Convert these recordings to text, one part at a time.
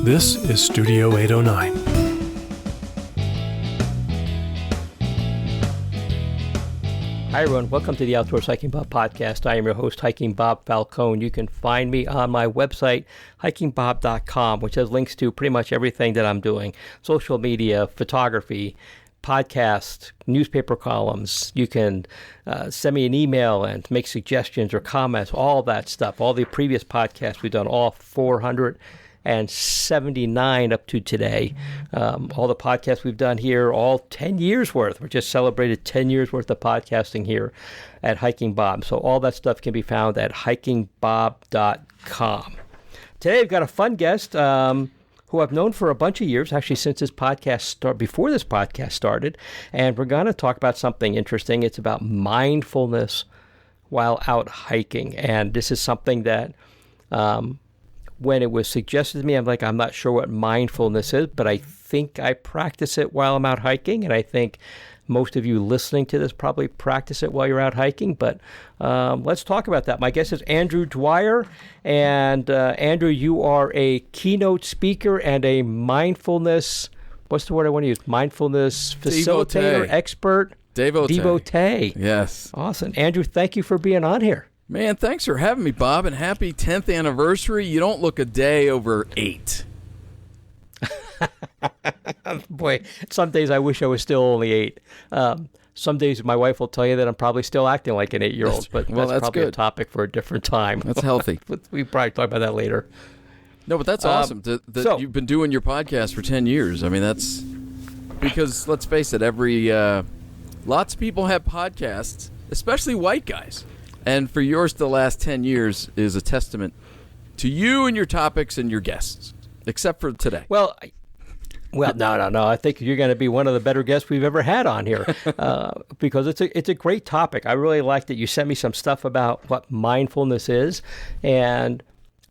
This is Studio 809. Hi, everyone. Welcome to the Outdoors Hiking Bob podcast. I am your host, Hiking Bob Falcone. You can find me on my website, hikingbob.com, which has links to pretty much everything that I'm doing. Social media, photography, podcast, newspaper columns. You can send me an email and make suggestions or comments, all that stuff. All the previous podcasts we've done, all 479 up to today. All the podcasts we've done here, all 10 years worth. We just celebrated 10 years worth of podcasting here at Hiking Bob. So all that stuff can be found at hikingbob.com. Today I've got a fun guest who I've known for a bunch of years, actually since this podcast before this podcast started. And we're going to talk about something interesting. It's about mindfulness while out hiking. And this is something that when it was suggested to me, I'm like, I'm not sure what mindfulness is, but I think I practice it while I'm out hiking. And I think most of you listening to this probably practice it while you're out hiking. But let's talk about that. My guest is Andrew Dwyer. And Andrew, you are a keynote speaker and a mindfulness, what's the word I want to use? Mindfulness facilitator, expert? Devotee. Yes. Awesome. Andrew, thank you for being on here. Man, thanks for having me, Bob, and happy 10th anniversary. You don't look a day over 8. Boy, some days I wish I was still only 8. Some days my wife will tell you that I'm probably still acting like an 8-year-old, but that's probably good. A topic for a different time. That's healthy. We probably talk about that later. No, but that's awesome that you've been doing your podcast for 10 years. I mean, that's because, let's face it, lots of people have podcasts, especially white guys. And for yours to last 10 years is a testament to you and your topics and your guests, except for today. Well, no. I think you're going to be one of the better guests we've ever had on here because it's a great topic. I really like that you sent me some stuff about what mindfulness is. And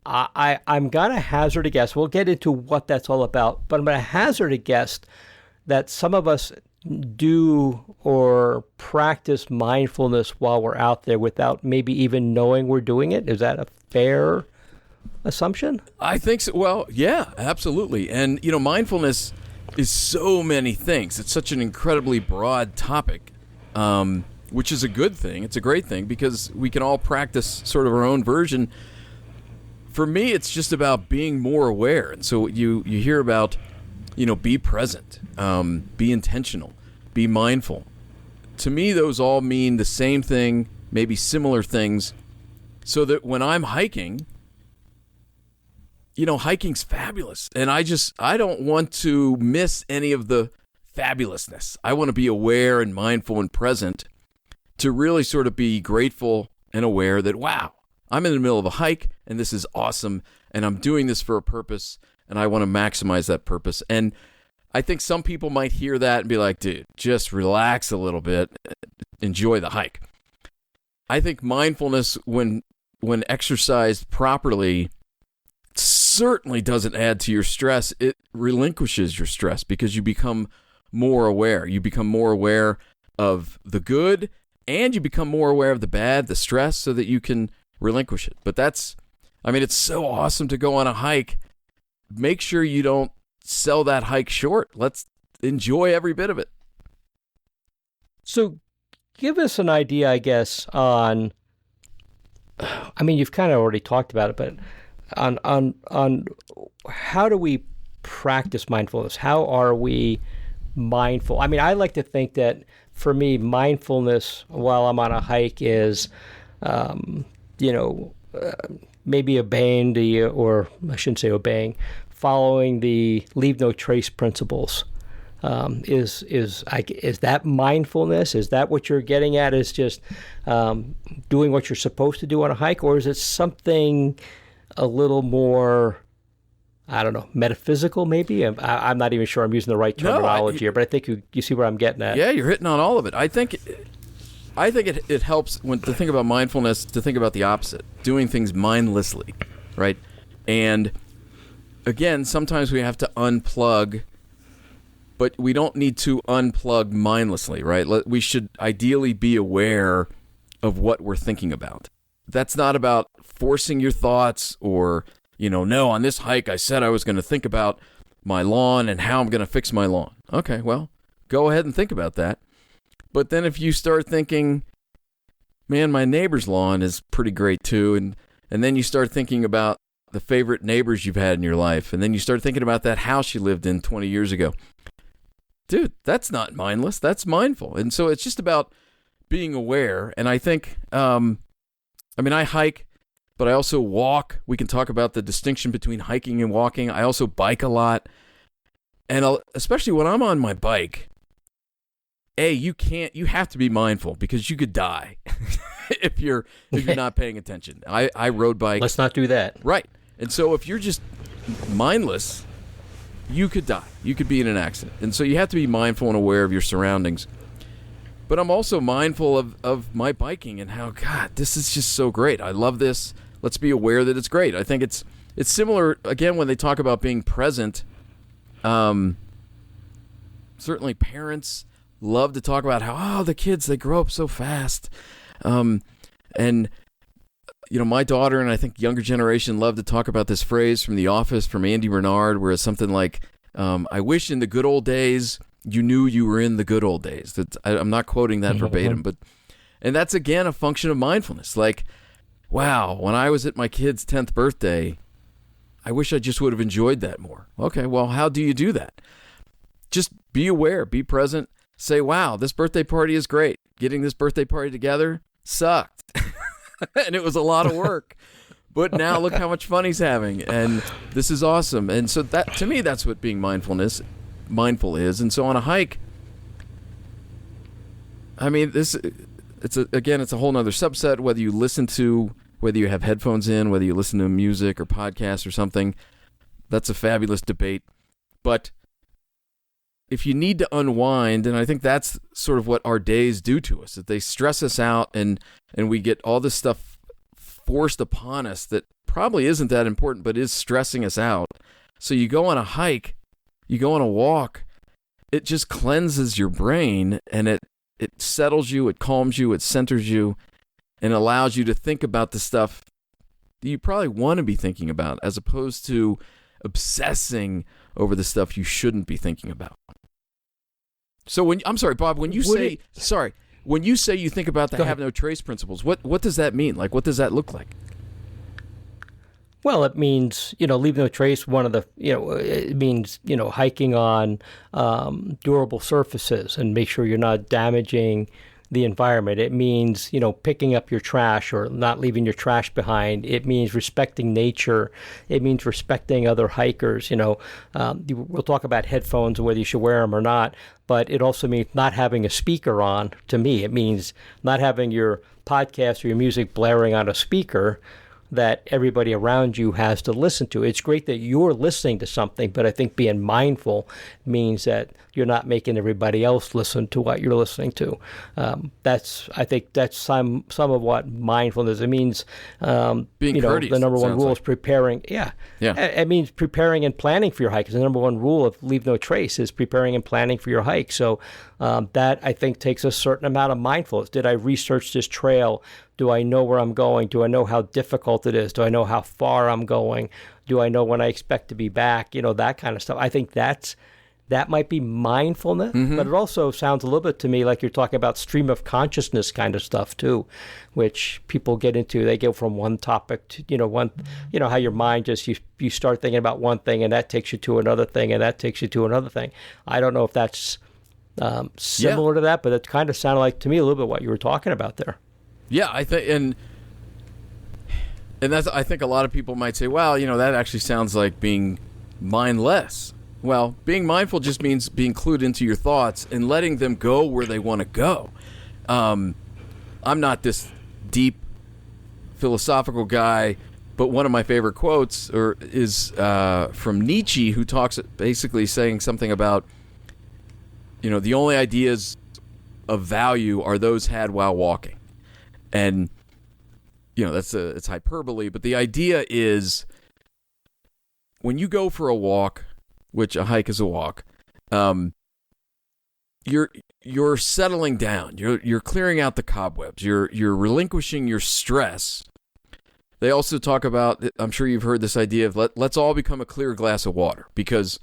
I'm going to hazard a guess. We'll get into what that's all about, but I'm going to hazard a guess that some of us do or practice mindfulness while we're out there without maybe even knowing we're doing it. Is that a fair assumption? I think so. Well, yeah, absolutely. And, mindfulness is so many things. It's such an incredibly broad topic, which is a good thing. It's a great thing because we can all practice sort of our own version. For me, it's just about being more aware. And so you hear about be present, be intentional, be mindful. To me, those all mean the same thing, maybe similar things, so that when I'm hiking, hiking's fabulous. And I don't want to miss any of the fabulousness. I want to be aware and mindful and present to really sort of be grateful and aware that, wow, I'm in the middle of a hike and this is awesome and I'm doing this for a purpose. And I want to maximize that purpose. And I think some people might hear that and be like, dude, just relax a little bit, enjoy the hike. I think mindfulness, when exercised properly, certainly doesn't add to your stress. It relinquishes your stress because you become more aware. You become more aware of the good and you become more aware of the bad, the stress, so that you can relinquish it. But it's so awesome to go on a hike. Make sure you don't sell that hike short. Let's enjoy every bit of it. So give us an idea, I guess, on, you've kind of already talked about it, but on how do we practice mindfulness? How are we mindful? I like to think that for me, mindfulness while I'm on a hike is, maybe obeying following the leave no trace principles. Is that mindfulness? Is that what you're getting at? Is just doing what you're supposed to do on a hike, or is it something a little more, I don't know, metaphysical? Maybe I'm not even sure I'm using the right terminology here, but I think you see where I'm getting at. Yeah, you're hitting on all of it. I think it helps when to think about mindfulness to think about the opposite, doing things mindlessly, right? And again, sometimes we have to unplug, but we don't need to unplug mindlessly, right? We should ideally be aware of what we're thinking about. That's not about forcing your thoughts or, no, on this hike, I said I was going to think about my lawn and how I'm going to fix my lawn. Okay, well, go ahead and think about that. But then if you start thinking, man, my neighbor's lawn is pretty great too, and then you start thinking about the favorite neighbors you've had in your life, and then you start thinking about that house you lived in 20 years ago. Dude, that's not mindless. That's mindful. And so it's just about being aware. And I think, I hike, but I also walk. We can talk about the distinction between hiking and walking. I also bike a lot. And especially when I'm on my bike, you have to be mindful because you could die if you're not paying attention. I road bike. Let's not do that. Right. And so if you're just mindless, you could die. You could be in an accident. And so you have to be mindful and aware of your surroundings. But I'm also mindful of my biking and how, God, this is just so great. I love this. Let's be aware that it's great. I think it's similar, again, when they talk about being present. Certainly parents love to talk about how, the kids, they grow up so fast. And my daughter and I think younger generation love to talk about this phrase from The Office, from Andy Bernard, where it's something like, I wish in the good old days you knew you were in the good old days. I'm not quoting that verbatim, and that's again a function of mindfulness. Like, wow, when I was at my kid's 10th birthday, I wish I just would have enjoyed that more. Okay, well, how do you do that? Just be aware, be present, say, wow, this birthday party is great. Getting this birthday party together sucked. And it was a lot of work. But now look how much fun he's having, and this is awesome. And so that, to me, that's what being mindful is. And so on a hike, I mean, it's a whole nother subset, whether you have headphones in, whether you listen to music or podcasts or something. That's a fabulous debate. But if you need to unwind, and I think that's sort of what our days do to us, that they stress us out and we get all this stuff forced upon us that probably isn't that important, but is stressing us out. So you go on a hike, you go on a walk, it just cleanses your brain, and it settles you, it calms you, it centers you, and allows you to think about the stuff that you probably want to be thinking about, as opposed to obsessing over the stuff you shouldn't be thinking about. So Bob, when you say you think about the have no trace principles, what does that mean? Like, what does that look like? Well, it means, leave no trace. It means, hiking on durable surfaces and make sure you're not damaging the environment. It means, picking up your trash or not leaving your trash behind. It means respecting nature. It means respecting other hikers. We'll talk about headphones and whether you should wear them or not, but it also means not having a speaker on. To me, it means not having your podcast or your music blaring on a speaker that everybody around you has to listen to. It's great that you're listening to something, but I think being mindful means that you're not making everybody else listen to what you're listening to. I think that's some of what mindfulness. It means being courteous. The number one rule like. is preparing. Yeah. It means preparing and planning for your hike. The number one rule of leave no trace is preparing and planning for your hike. So that I think takes a certain amount of mindfulness. Did I research this trail? Do I know where I'm going? Do I know how difficult it is? Do I know how far I'm going? Do I know when I expect to be back? That kind of stuff. I think that might be mindfulness, but it also sounds a little bit to me like you're talking about stream of consciousness kind of stuff too, which people get into. They go from one topic to, how your mind just, you start thinking about one thing and that takes you to another thing and that takes you to another thing. I don't know if that's similar to that, but it kind of sounded like to me a little bit what you were talking about there. Yeah, I think, and that's, I think a lot of people might say, well, that actually sounds like being mindless. Well, being mindful just means being clued into your thoughts and letting them go where they want to go. I'm not this deep philosophical guy, but one of my favorite quotes is from Nietzsche, who talks basically saying something about, the only ideas of value are those had while walking. And, it's hyperbole, but the idea is when you go for a walk, which a hike is a walk, you're settling down. You're clearing out the cobwebs. You're relinquishing your stress They also talk about, I'm sure you've heard this idea of let's all become a clear glass of water, because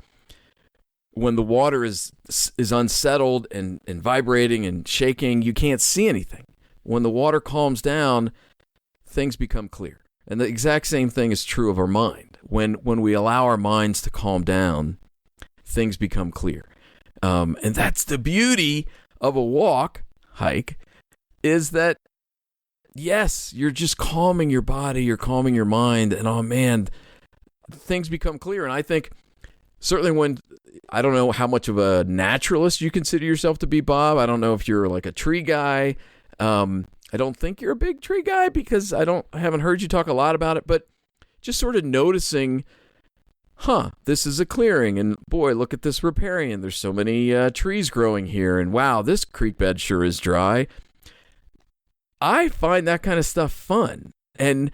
when the water is unsettled and vibrating and shaking, you can't see anything. When the water calms down, things become clear. And the exact same thing is true of our mind. When we allow our minds to calm down, things become clear. And that's the beauty of a hike, is that, yes, you're just calming your body, you're calming your mind, and oh man, things become clear. And I think certainly I don't know how much of a naturalist you consider yourself to be, Bob. I don't know if you're like a tree guy. I don't think you're a big tree guy, because I haven't heard you talk a lot about it, but just sort of noticing, this is a clearing, and boy, look at this riparian. There's so many trees growing here, and wow, this creek bed sure is dry. I find that kind of stuff fun. And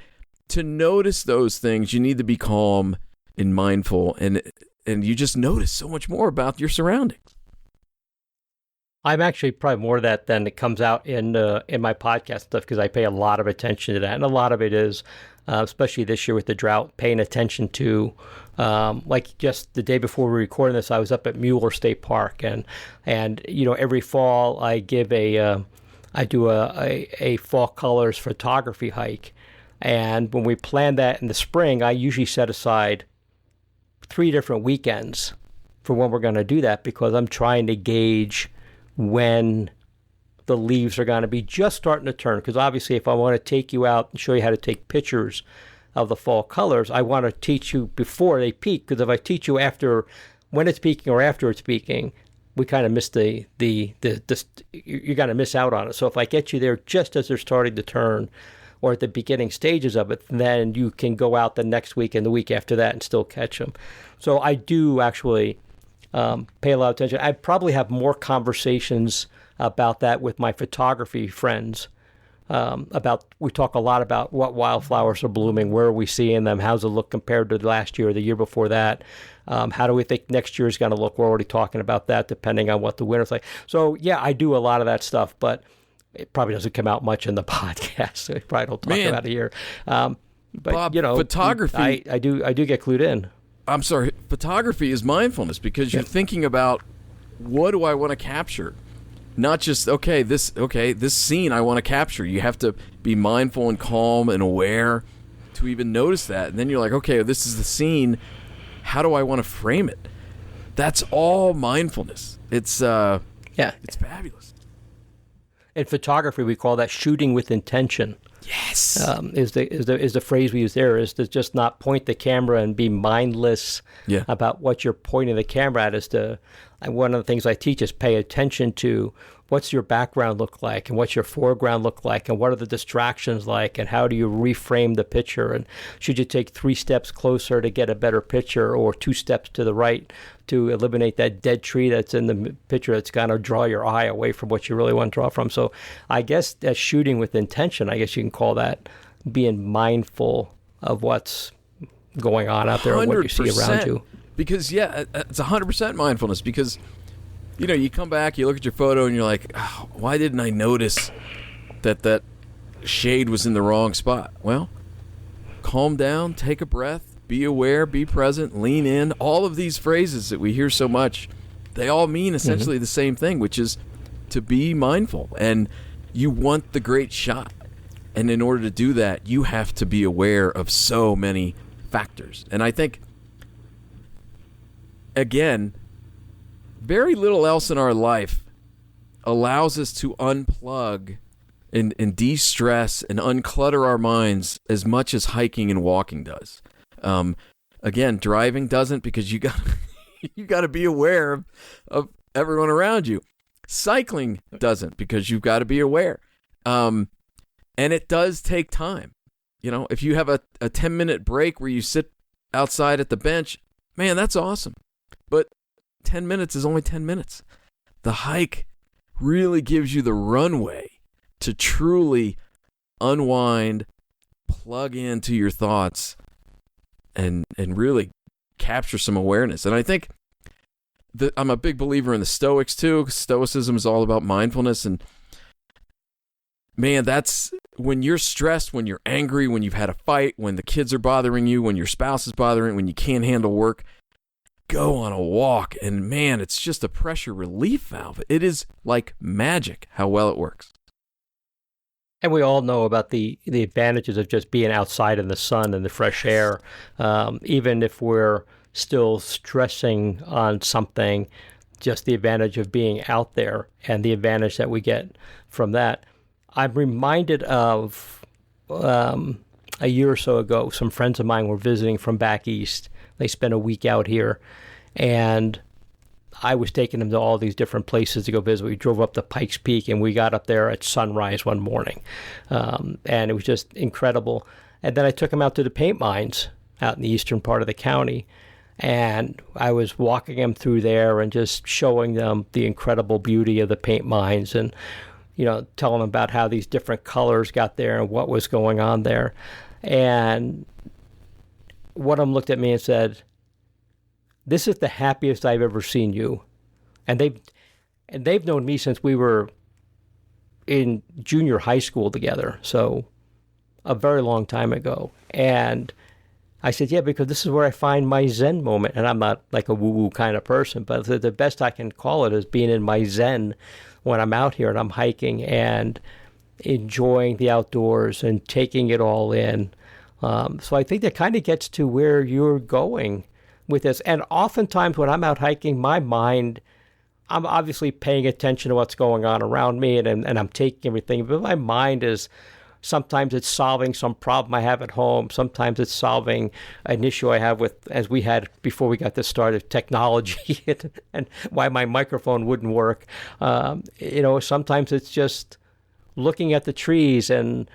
to notice those things, you need to be calm and mindful, and you just notice so much more about your surroundings. I'm actually probably more of that than it comes out in my podcast stuff, because I pay a lot of attention to that. And a lot of it is, especially this year with the drought, paying attention to, like just the day before we were recording this, I was up at Mueller State Park, and every fall I give I do a fall colors photography hike. And when we plan that in the spring, I usually set aside 3 different weekends for when we're going to do that, because I'm trying to gauge when the leaves are going to be just starting to turn. Because obviously, if I want to take you out and show you how to take pictures of the fall colors, I want to teach you before they peak. Because if I teach you after, when it's peaking or after it's peaking, we kind of miss you're going to miss out on it. So if I get you there just as they're starting to turn, or at the beginning stages of it, then you can go out the next week and the week after that and still catch them. So I do actually pay a lot of attention. I probably have more conversations about that with my photography friends. We talk a lot about what wildflowers are blooming, where are we seeing them, how's it look compared to last year or the year before that, how do we think next year is going to look. We're already talking about that, depending on what the winter's like. So yeah, I do a lot of that stuff, but it probably doesn't come out much in the podcast. So I probably don't talk about it here. But Bob, photography, I do get clued in. I'm sorry, photography is mindfulness, because you're thinking about, what do I want to capture? Not just, this scene I want to capture. You have to be mindful and calm and aware to even notice that. And then you're like, okay, this is the scene. How do I want to frame it? That's all mindfulness. It's it's fabulous. In photography, we call that shooting with intention. Yes, is the phrase we use there, is to just not point the camera and be mindless about what you're pointing the camera at. One of the things I teach is pay attention to what's your background look like, and what's your foreground look like, and what are the distractions like, and how do you reframe the picture, and should you take 3 steps closer to get a better picture, or 2 steps to the right to eliminate that dead tree that's in the picture that's going to draw your eye away from what you really want to draw from. So I guess that's shooting with intention. I guess you can call that being mindful of what's going on out there and what you see around you. Because, it's 100% mindfulness, because, you come back, you look at your photo, and you're like, oh, why didn't I notice that shade was in the wrong spot? Well, calm down, take a breath, be aware, be present, lean in. All of these phrases that we hear so much, they all mean essentially the same thing, which is to be mindful. And you want the great shot. And in order to do that, you have to be aware of so many factors. And I think, again, very little else in our life allows us to unplug and de-stress and unclutter our minds as much as hiking and walking does. Again, driving doesn't, because you got to be aware of everyone around you. Cycling doesn't, because you've got to be aware. And it does take time. If you have a 10-minute break where you sit outside at the bench, man, that's awesome. But 10 minutes is only 10 minutes. The hike really gives you the runway to truly unwind, plug into your thoughts, and really capture some awareness. And I think that I'm a big believer in the Stoics too. Stoicism is all about mindfulness, and man, that's when you're stressed, when you're angry, when you've had a fight, when the kids are bothering you, when your spouse is bothering, when you can't handle work, go on a walk. And man, it's just a pressure relief valve. It is like magic how well it works. And we all know about the advantages of just being outside in the sun and the fresh air. Even if we're still stressing on something, just the advantage of being out there and the advantage that we get from that. I'm reminded of a year or so ago, some friends of mine were visiting from back east. They spent a week out here, and I was taking them to all these different places to go visit. We drove up to Pikes Peak, and we got up there at sunrise one morning, and it was just incredible. And then I took them out to the paint mines out in the eastern part of the county, and I was walking them through there and just showing them the incredible beauty of the paint mines and, you know, telling them about how these different colors got there and what was going on there. And one of them looked at me and said, "This is the happiest I've ever seen you." And they've known me since we were in junior high school together, so a very long time ago. And I said, "Yeah, because this is where I find my Zen moment." And I'm not like a woo-woo kind of person, but the best I can call it is being in my Zen when I'm out here and I'm hiking and enjoying the outdoors and taking it all in. So I think that kind of gets to where you're going with this. And oftentimes when I'm out hiking, my mind, I'm obviously paying attention to what's going on around me and I'm taking everything, but my mind is, sometimes it's solving some problem I have at home. Sometimes it's solving an issue I have with, as we had before we got this started, technology and why my microphone wouldn't work. Sometimes it's just looking at the trees and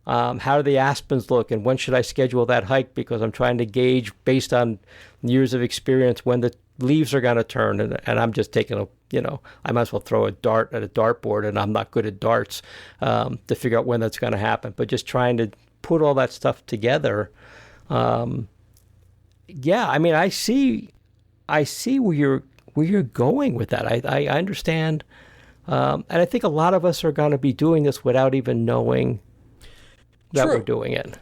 how do the aspens look and when should I schedule that hike, because I'm trying to gauge based on years of experience when the leaves are going to turn, and I'm just taking I might as well throw a dart at a dartboard, and I'm not good at darts to figure out when that's going to happen. But just trying to put all that stuff together. I see where you're going with that. I understand, and I think a lot of us are going to be doing this without even knowing that we're doing it.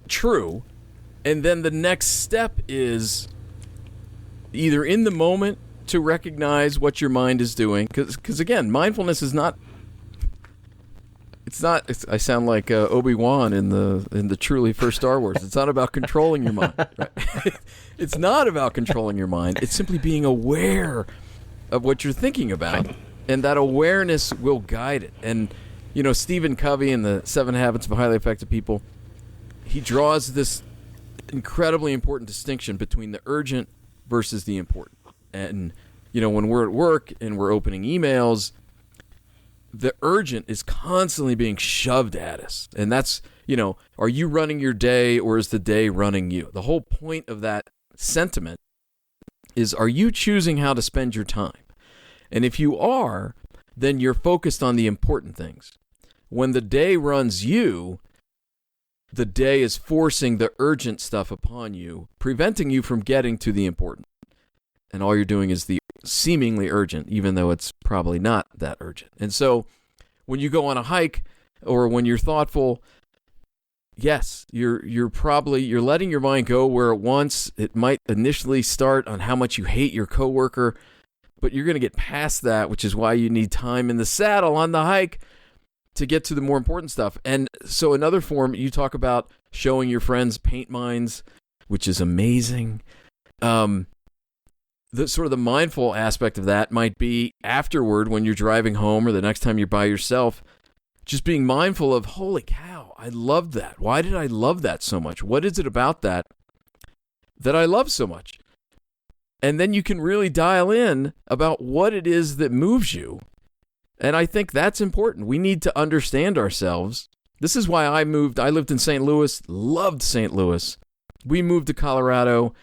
True, and then the next step is either in the moment to recognize what your mind is doing, because again, mindfulness is not. I sound like Obi-Wan in the truly first Star Wars. It's not about controlling your mind. Right? It's not about controlling your mind. It's simply being aware of what you're thinking about, and that awareness will guide it. And Stephen Covey in the 7 Habits of Highly Effective People, he draws this incredibly important distinction between the urgent versus the important. And, when we're at work and we're opening emails, the urgent is constantly being shoved at us. And that's, are you running your day or is the day running you? The whole point of that sentiment is, are you choosing how to spend your time? And if you are, then you're focused on the important things. When the day runs you, the day is forcing the urgent stuff upon you, preventing you from getting to the important. And all you're doing is the seemingly urgent, even though it's probably not that urgent. And so when you go on a hike or when you're thoughtful, yes, you're letting your mind go where it wants. It might initially start on how much you hate your coworker, but you're going to get past that, which is why you need time in the saddle on the hike to get to the more important stuff. And so another form, you talk about showing your friends paint mines, which is amazing. The sort of the mindful aspect of that might be afterward when you're driving home or the next time you're by yourself, just being mindful of, holy cow, I loved that. Why did I love that so much? What is it about that I love so much? And then you can really dial in about what it is that moves you. And I think that's important. We need to understand ourselves. This is why I moved. I lived in St. Louis, loved St. Louis. We moved to Colorado.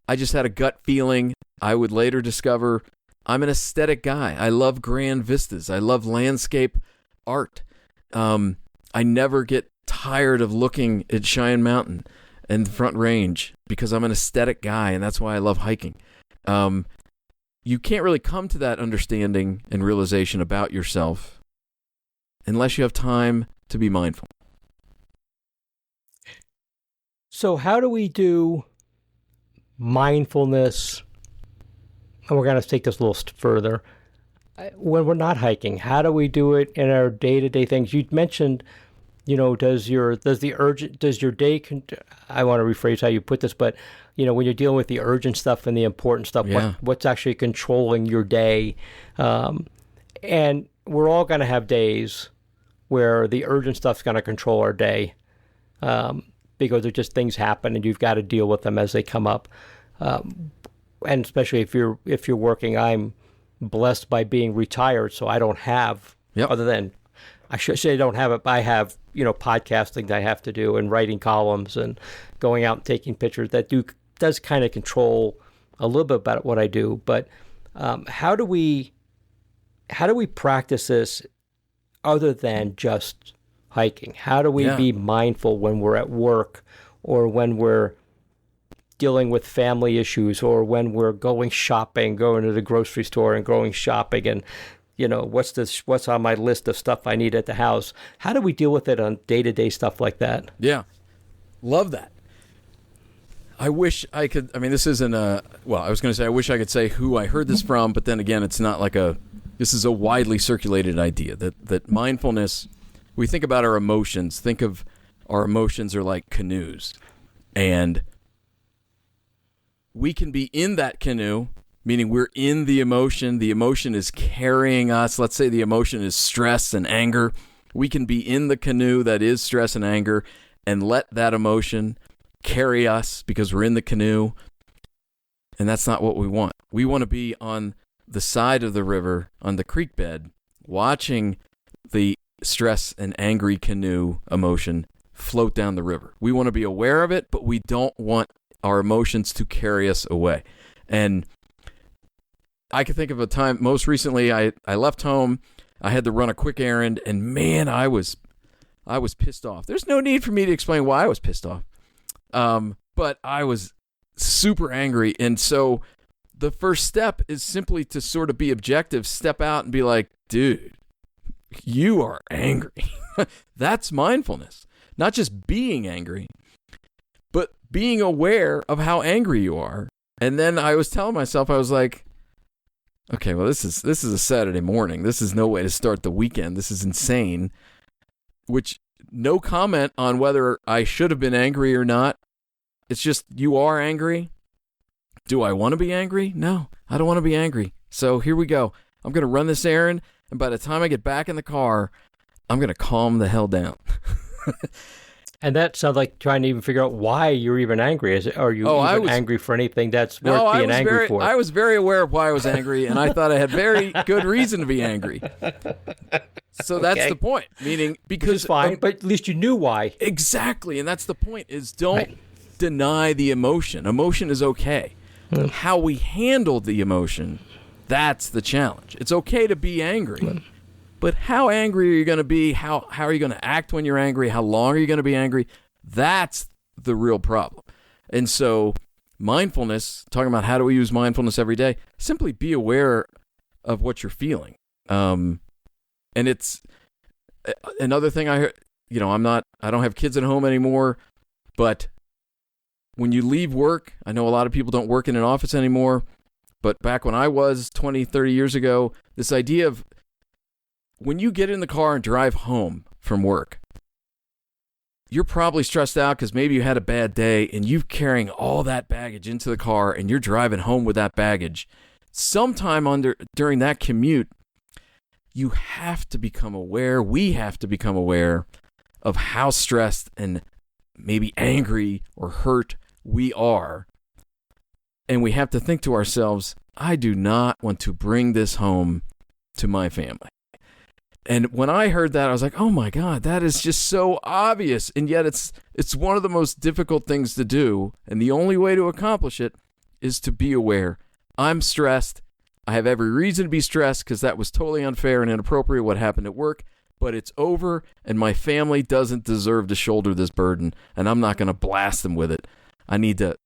I just had a gut feeling. I would later discover I'm an aesthetic guy. I love grand vistas. I love landscape art. I never get tired of looking at Cheyenne Mountain and the Front Range because I'm an aesthetic guy, and that's why I love hiking. You can't really come to that understanding and realization about yourself unless you have time to be mindful. So how do we do mindfulness? And we're going to take this a little further. When we're not hiking, how do we do it in our day-to-day things? You mentioned, does your day, I want to rephrase how you put this, but, when you're dealing with the urgent stuff and the important stuff, what's actually controlling your day? And we're all going to have days where the urgent stuff's going to control our day, because they're just things happen and you've got to deal with them as they come up. And especially if you're working, I'm blessed by being retired, so I don't have, other than, I should say I don't have it, but I have, podcasting that I have to do and writing columns and going out and taking pictures that does kind of control a little bit about what I do. But how do we practice this other than just hiking? How do we be mindful when we're at work, or when we're dealing with family issues, or when we're going shopping, going to the grocery store and going shopping, and what's on my list of stuff I need at the house? How do we deal with it on day-to-day stuff like that? Yeah, love that. I wish I could. I mean, this isn't I was going to say I wish I could say who I heard this from, but then again, it's not like this is a widely circulated idea that mindfulness. We think about our emotions. Think of our emotions are like canoes, and we can be in that canoe, meaning we're in the emotion. The emotion is carrying us. Let's say the emotion is stress and anger. We can be in the canoe that is stress and anger and let that emotion carry us because we're in the canoe. And that's not what we want. We want to be on the side of the river, on the creek bed, watching the stress and angry canoe emotion float down the river. We want to be aware of it, but we don't want our emotions to carry us away. And I can think of a time, most recently, I left home. I had to run a quick errand, and man, I was pissed off. There's no need for me to explain why I was pissed off. But I was super angry. And so the first step is simply to sort of be objective, step out and be like, dude, you are angry. That's mindfulness. Not just being angry, but being aware of how angry you are. And then I was telling myself, I was like, okay, well, this is a Saturday morning. This is no way to start the weekend. This is insane. Which, no comment on whether I should have been angry or not. It's just, you are angry. Do I want to be angry? No, I don't want to be angry. So here we go. I'm going to run this errand, and by the time I get back in the car, I'm going to calm the hell down. And that sounds like trying to even figure out why you're even angry. Are you angry for anything that's worth being angry for? I was very aware of why I was angry, and I thought I had very good reason to be angry. So that's the point. Meaning, because fine, but at least you knew why. Exactly, and that's the point. Is don't deny the emotion. Emotion is okay. How we handle the emotion, that's the challenge. It's okay to be angry. But how angry are you going to be? How are you going to act when you're angry? How long are you going to be angry? That's the real problem. And so mindfulness, talking about how do we use mindfulness every day, simply be aware of what you're feeling. And it's another thing I heard, I don't have kids at home anymore, but when you leave work, I know a lot of people don't work in an office anymore, but back when I was 20, 30 years ago, this idea of when you get in the car and drive home from work, you're probably stressed out because maybe you had a bad day and you're carrying all that baggage into the car and you're driving home with that baggage. Sometime during that commute, you have to become aware, we have to become aware of how stressed and maybe angry or hurt we are. And we have to think to ourselves, I do not want to bring this home to my family. And when I heard that, I was like, oh my God, that is just so obvious. And yet it's one of the most difficult things to do. And the only way to accomplish it is to be aware. I'm stressed. I have every reason to be stressed because that was totally unfair and inappropriate what happened at work. But it's over, and my family doesn't deserve to shoulder this burden, and I'm not going to blast them with it. I need to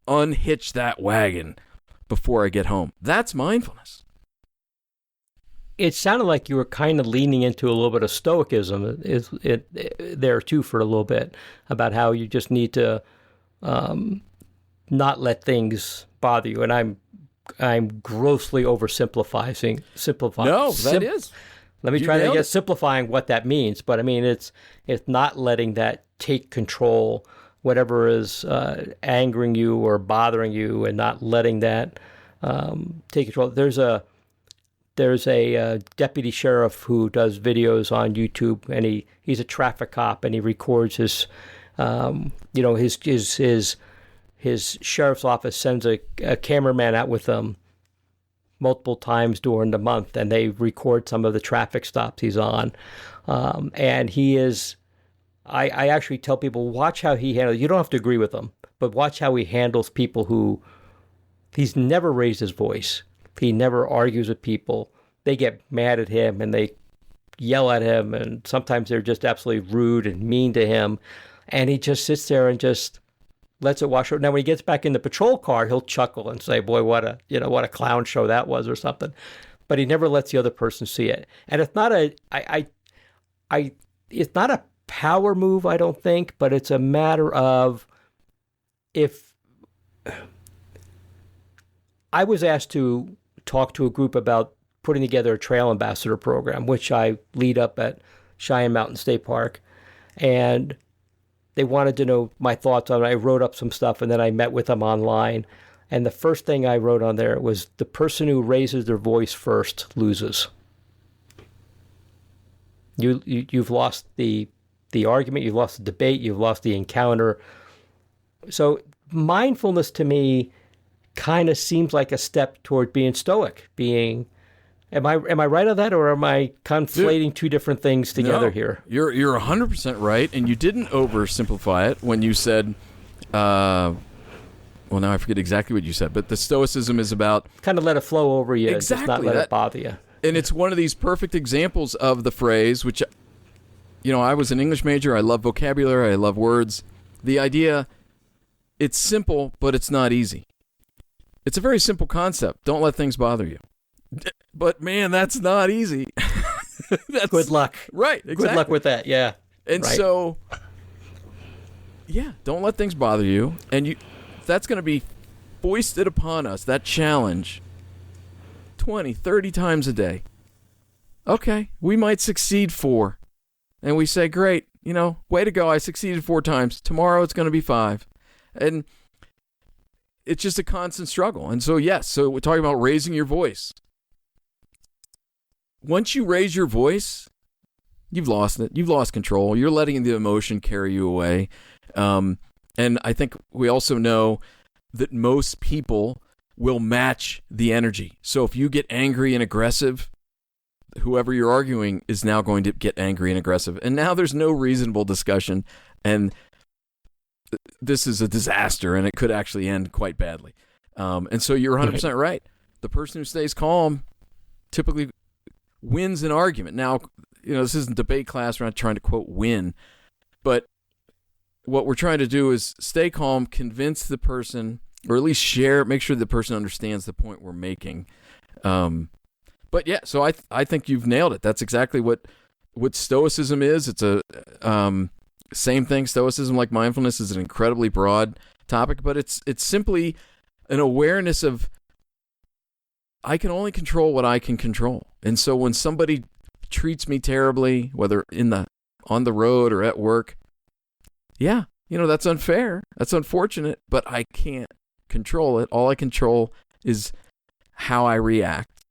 unhitch that wagon before I get home. That's mindfulness. it sounded like you were kind of leaning into a little bit of stoicism there too for a little bit, about how you just need to not let things bother you. And I'm grossly oversimplifying. No, that is. Let me try to get simplifying what that means. But I mean, it's not letting that take control, whatever is angering you or bothering you, and not letting that take control. There's a deputy sheriff who does videos on YouTube, and he's a traffic cop, and he records his sheriff's office sends a cameraman out with him multiple times during the month, and they record some of the traffic stops he's on. And he is, I actually tell people, watch how he handles, you don't have to agree with him, but watch how he handles people who, he's never raised his voice. He never argues with people. They get mad at him and they yell at him, and sometimes they're just absolutely rude and mean to him. And he just sits there and just lets it wash over. Now, when he gets back in the patrol car, he'll chuckle and say, "Boy, what a clown show that was," or something. But he never lets the other person see it. And it's not it's not a power move, I don't think, but it's a matter of, if I was asked to talk to a group about putting together a trail ambassador program, which I lead up at Cheyenne Mountain State Park, and they wanted to know my thoughts on it. I wrote up some stuff, and then I met with them online. And the first thing I wrote on there was, the person who raises their voice first loses. You've lost the argument, you've lost the debate, you've lost the encounter. So mindfulness to me kind of seems like a step toward being stoic, Am I right on that, or am I conflating two different things together here? You're 100% right, and you didn't oversimplify it when you said, well, now I forget exactly what you said, but the stoicism is about kind of let it flow over you, exactly, just not let it bother you. And it's one of these perfect examples of the phrase, which, I was an English major. I love vocabulary. I love words. The idea, it's simple, but it's not easy. It's a very simple concept. Don't let things bother you. But man, that's not easy. Good luck. Right. Exactly. Good luck with that. Yeah. And right. So, yeah, don't let things bother you. And that's going to be foisted upon us, that challenge, 20, 30 times a day. Okay, we might succeed 4. And we say, great, way to go. I succeeded 4 times. Tomorrow it's going to be 5. And it's just a constant struggle. And so, yes, so we're talking about raising your voice. Once you raise your voice, you've lost it. You've lost control. You're letting the emotion carry you away. And I think we also know that most people will match the energy. So if you get angry and aggressive, whoever you're arguing is now going to get angry and aggressive. And now there's no reasonable discussion. And this is a disaster, and it could actually end quite badly. And so you're 100% right. The person who stays calm typically wins an argument. Now, this isn't debate class. We're not trying to, quote, win. But what we're trying to do is stay calm, convince the person, or at least make sure the person understands the point we're making. But yeah, so I think you've nailed it. That's exactly what stoicism is. It's a same thing. Stoicism, like mindfulness, is an incredibly broad topic, but it's simply an awareness of, I can only control what I can control. And so when somebody treats me terribly, whether on the road or at work, yeah, that's unfair. That's unfortunate, but I can't control it. All I control is how I react.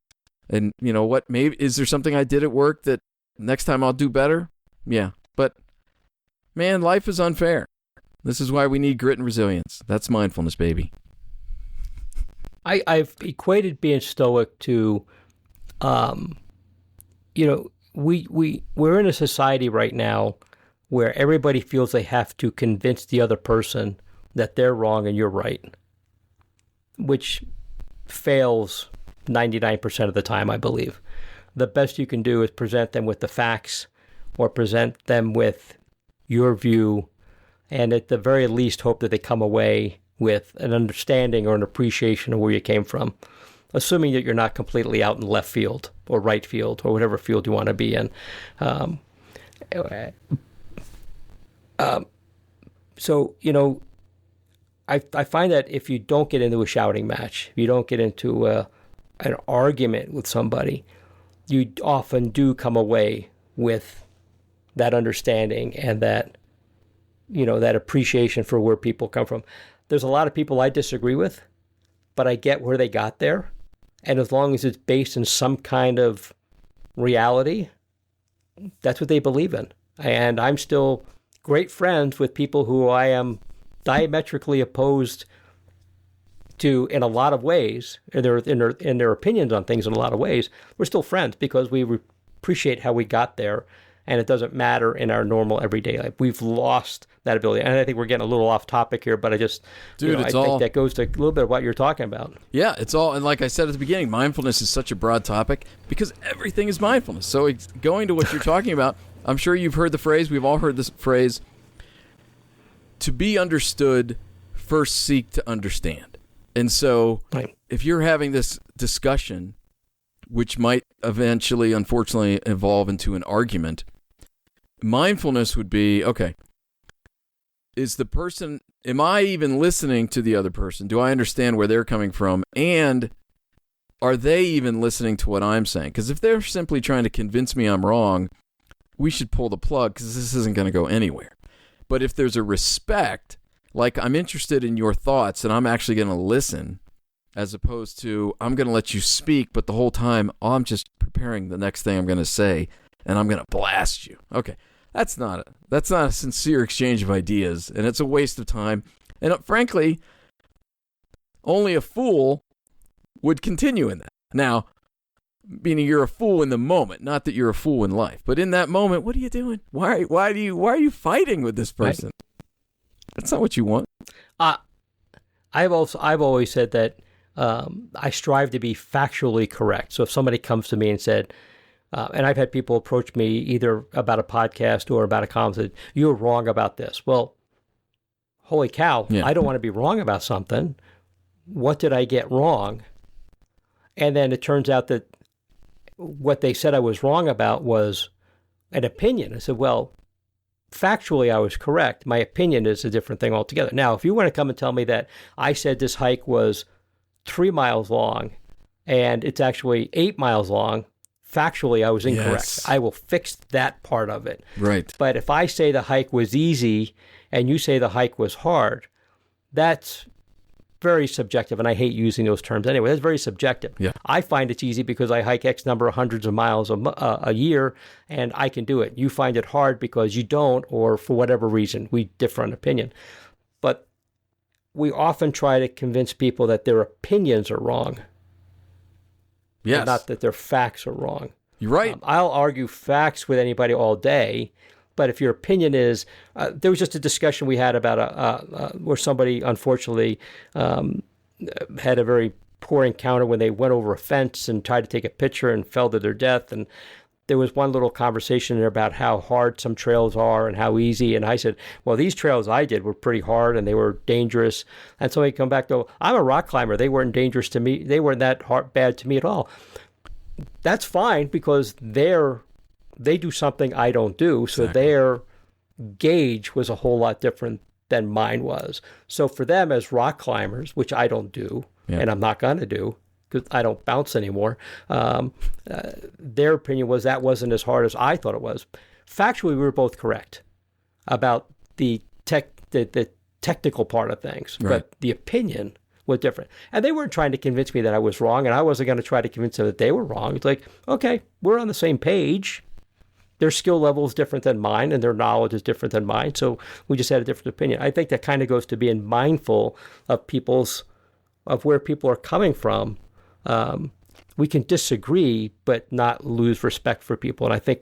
And what, maybe, is there something I did at work that next time I'll do better? Yeah. But man, life is unfair. This is why we need grit and resilience. That's mindfulness, baby. I've equated being stoic to, we're in a society right now where everybody feels they have to convince the other person that they're wrong and you're right, which fails 99% of the time, I believe. The best you can do is present them with the facts, or present them with your view, and at the very least hope that they come away with an understanding or an appreciation of where you came from. assuming that you're not completely out in left field or right field or whatever field you want to be in. So, I find that if you don't get into a shouting match, if you don't get into an argument with somebody, you often do come away with that understanding and that, that appreciation for where people come from. There's a lot of people I disagree with, but I get where they got there. And as long as it's based in some kind of reality, that's what they believe in. And I'm still great friends with people who I am diametrically opposed to in a lot of ways, in their opinions on things in a lot of ways. We're still friends because we appreciate how we got there, and it doesn't matter in our normal everyday life. We've lost that ability. And I think we're getting a little off topic here, but I just, I think that goes to a little bit of what you're talking about. Yeah, it's all, and like I said at the beginning, mindfulness is such a broad topic because everything is mindfulness. So going to what you're talking about, I'm sure you've heard the phrase, we've all heard this phrase, to be understood, first seek to understand. And so if you're having this discussion, which might eventually, unfortunately, evolve into an argument, mindfulness would be, okay, am I even listening to the other person? Do I understand where they're coming from? And are they even listening to what I'm saying? Because if they're simply trying to convince me I'm wrong, we should pull the plug because this isn't going to go anywhere. But if there's a respect, like I'm interested in your thoughts and I'm actually going to listen, as opposed to I'm going to let you speak, but the whole time I'm just preparing the next thing I'm going to say and I'm going to blast you. Okay, that's not a sincere exchange of ideas, and it's a waste of time. And frankly, only a fool would continue in that. Now, meaning you're a fool in the moment, not that you're a fool in life, but in that moment, what are you doing? Why are you fighting with this person? That's not what you want. I've always said that I strive to be factually correct. So if somebody comes to me and said, and I've had people approach me either about a podcast or about a column, said, "You're wrong about this." Well, holy cow, I don't want to be wrong about something. What did I get wrong? And then it turns out that what they said I was wrong about was an opinion. I said, well, factually I was correct. My opinion is a different thing altogether. Now, if you want to come and tell me that I said this hike was 3 miles long and it's actually 8 miles long, factually I was incorrect. Yes. I will fix that part of it. Right. But if I say the hike was easy and you say the hike was hard, that's very subjective, and I hate using those terms anyway. That's very subjective. Yeah. I find it's easy because I hike X number of hundreds of miles a year, and I can do it. You find it hard because you don't, or for whatever reason, we differ in opinion. But we often try to convince people that their opinions are wrong. Yes. And not that their facts are wrong. You're right. I'll argue facts with anybody all day, but if your opinion is, there was just a discussion we had about where somebody unfortunately had a very poor encounter when they went over a fence and tried to take a picture and fell to their death. And there was one little conversation there about how hard some trails are and how easy. And I said, well, these trails I did were pretty hard and they were dangerous. And so he come back and go, I'm a rock climber. They weren't dangerous to me. They weren't that bad to me at all. That's fine because they do something I don't do, so exactly. Their gauge was a whole lot different than mine was. So for them as rock climbers, which I don't do, and I'm not going to do because I don't bounce anymore, their opinion was that wasn't as hard as I thought it was. Factually, we were both correct about the technical part of things, right. But the opinion was different. And they weren't trying to convince me that I was wrong, and I wasn't going to try to convince them that they were wrong. It's like, okay, we're on the same page. Their skill level is different than mine, and their knowledge is different than mine. So we just had a different opinion. I think that kind of goes to being mindful of where people are coming from. We can disagree, but not lose respect for people. And I think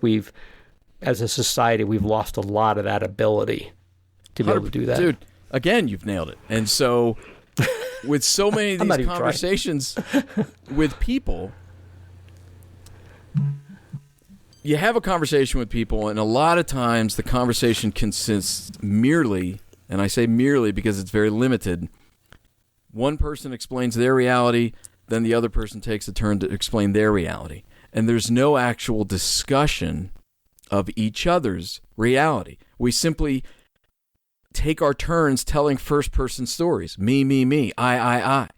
as a society, we've lost a lot of that ability to be able to do that. Dude, again, you've nailed it. And so with so many of these conversations with people, you have a conversation with people, and a lot of times the conversation consists merely, and I say merely because it's very limited, one person explains their reality, then the other person takes a turn to explain their reality. And there's no actual discussion of each other's reality. We simply take our turns telling first-person stories. Me, I.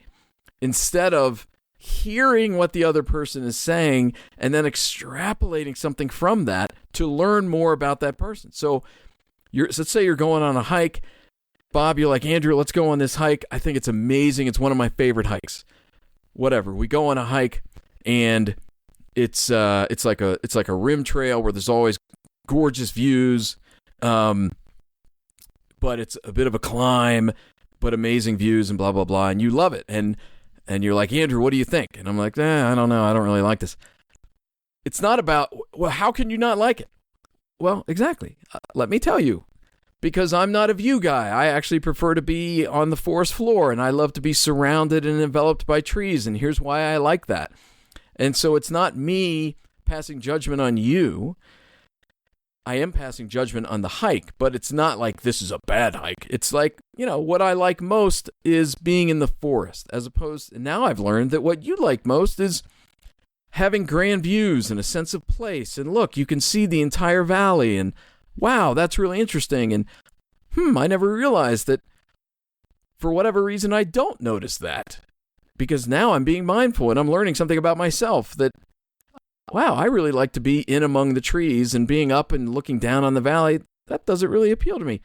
Instead of hearing what the other person is saying and then extrapolating something from that to learn more about that person. So let's say you're going on a hike. Bob, you're like, Andrew, let's go on this hike. I think it's amazing. It's one of my favorite hikes. Whatever. We go on a hike, and it's like a rim trail where there's always gorgeous views, but it's a bit of a climb, but amazing views and blah blah blah, and you love it. And you're like, Andrew, what do you think? And I'm like, I don't know. I don't really like this. It's not about, well, how can you not like it? Well, exactly. Let me tell you. Because I'm not a view guy. I actually prefer to be on the forest floor, and I love to be surrounded and enveloped by trees, and here's why I like that. And so it's not me passing judgment on you. I am passing judgment on the hike, but it's not like this is a bad hike. It's like, what I like most is being in the forest, as opposed, and now I've learned that what you like most is having grand views and a sense of place. And look, you can see the entire valley, and wow, that's really interesting. And I never realized that for whatever reason I don't notice that. Because now I'm being mindful and I'm learning something about myself that, wow, I really like to be in among the trees and being up and looking down on the valley. That doesn't really appeal to me.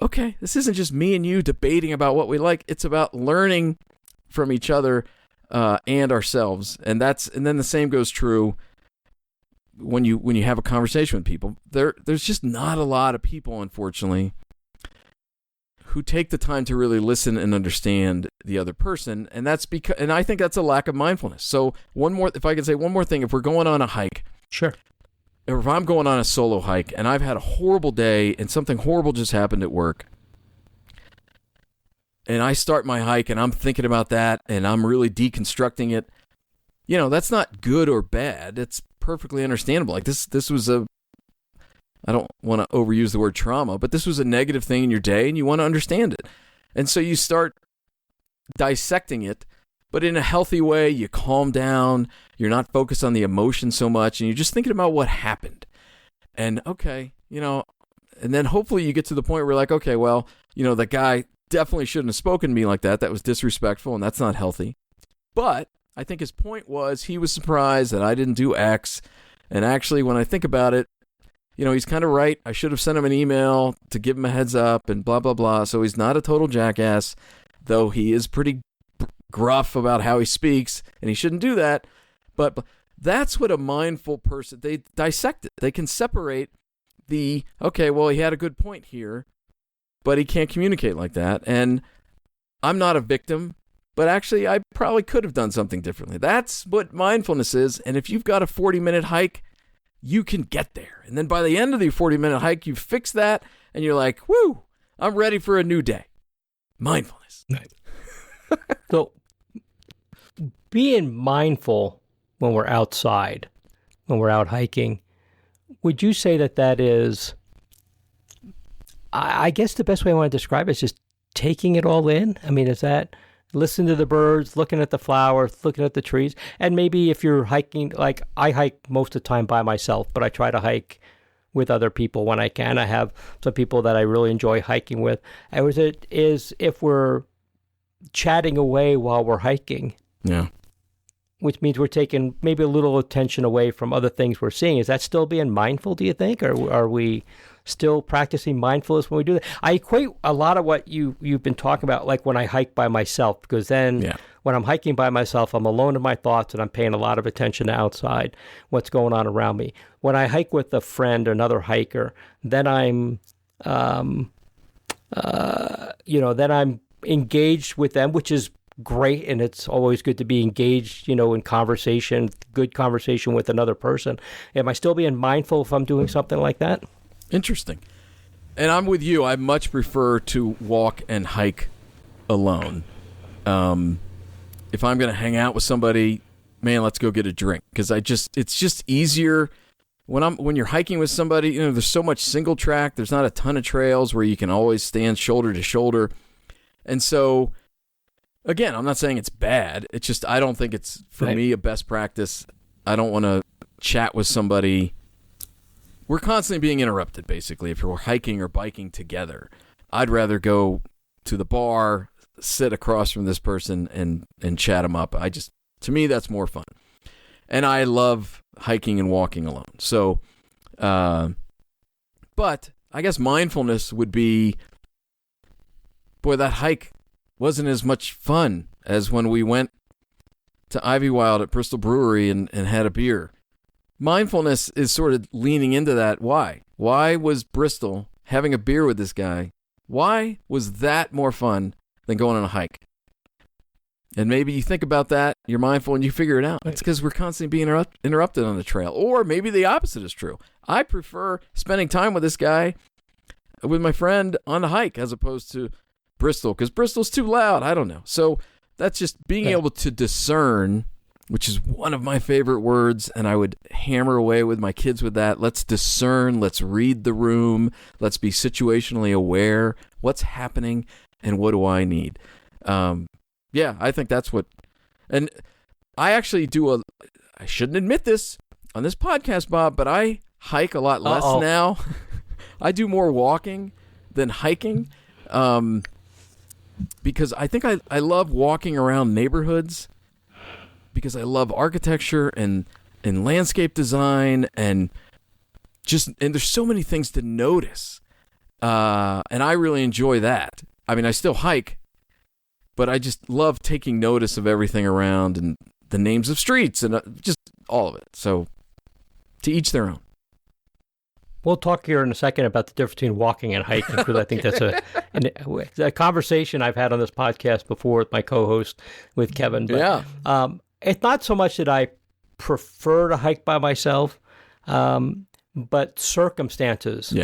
Okay, this isn't just me and you debating about what we like. It's about learning from each other and ourselves. And then the same goes true when you have a conversation with people. There's just not a lot of people, unfortunately, who take the time to really listen and understand the other person, and I think that's a lack of mindfulness. So if I could say one more thing, if we're going on a hike, sure, or if I'm going on a solo hike and I've had a horrible day and something horrible just happened at work, and I start my hike and I'm thinking about that and I'm really deconstructing it, that's not good or bad. It's perfectly understandable. Like this was I don't want to overuse the word trauma, but this was a negative thing in your day and you want to understand it. And so you start dissecting it, but in a healthy way. You calm down. You're not focused on the emotion so much, and you're just thinking about what happened. And okay, and then hopefully you get to the point where you're like, okay, well, that guy definitely shouldn't have spoken to me like that. That was disrespectful, and that's not healthy. But I think his point was he was surprised that I didn't do X. And actually, when I think about it, he's kind of right. I should have sent him an email to give him a heads up and blah, blah, blah. So he's not a total jackass, though he is pretty gruff about how he speaks, and he shouldn't do that. But that's what a mindful person, they dissect it. They can separate okay, well, he had a good point here, but he can't communicate like that. And I'm not a victim, but actually I probably could have done something differently. That's what mindfulness is. And if you've got a 40-minute hike, you can get there. And then by the end of the 40-minute hike, you fix that, and you're like, woo, I'm ready for a new day. Mindfulness. Nice. So being mindful when we're outside, when we're out hiking, would you say that is, I guess the best way I want to describe it is just taking it all in? I mean, is that listen to the birds, looking at the flowers, looking at the trees? And maybe if you're hiking, like I hike most of the time by myself, but I try to hike with other people when I can. I have some people that I really enjoy hiking with. And if we're chatting away while we're hiking, yeah, which means we're taking maybe a little attention away from other things we're seeing. Is that still being mindful, do you think? Or are we still practicing mindfulness when we do that? I equate a lot of what you've been talking about, like when I hike by myself, because then when I'm hiking by myself, I'm alone in my thoughts and I'm paying a lot of attention to outside, what's going on around me. When I hike with a friend, another hiker, then I'm, then I'm engaged with them, which is great, and it's always good to be engaged, in conversation, good conversation with another person. Am I still being mindful if I'm doing something like that? Interesting. And I'm with you. I much prefer to walk and hike alone. If I'm going to hang out with somebody, man, let's go get a drink, because it's just easier when you're hiking with somebody. There's so much single track. There's not a ton of trails where you can always stand shoulder to shoulder. And so Again, I'm not saying it's bad. It's just I don't think it's, for me, a best practice. I don't want to chat with somebody. We're constantly being interrupted, basically, if we're hiking or biking together. I'd rather go to the bar, sit across from this person, and chat them up. To me, that's more fun. And I love hiking and walking alone. So, but I guess mindfulness would be, boy, that hike wasn't as much fun as when we went to Ivy Wild at Bristol Brewery and had a beer. Mindfulness is sort of leaning into that. Why? Why was Bristol having a beer with this guy? Why was that more fun than going on a hike? And maybe you think about that, you're mindful, and you figure it out. It's because we're constantly being interrupted on the trail. Or maybe the opposite is true. I prefer spending time with this guy, with my friend, on the hike as opposed to Bristol, because Bristol's too loud. I don't know. So that's just being able to discern, which is one of my favorite words, and I would hammer away with my kids with that. Let's discern. Let's read the room. Let's be situationally aware. What's happening, and what do I need? Yeah, I think that's what, and I actually I shouldn't admit this on this podcast, Bob, but I hike a lot less now. I do more walking than hiking, because I think I love walking around neighborhoods, because I love architecture and landscape design and there's so many things to notice, and I really enjoy that. I mean, I still hike, but I just love taking notice of everything around and the names of streets and just all of it. So, to each their own. We'll talk here in a second about the difference between walking and hiking, because I think that's a conversation I've had on this podcast before with my co-host, with Kevin. But, it's not so much that I prefer to hike by myself, but circumstances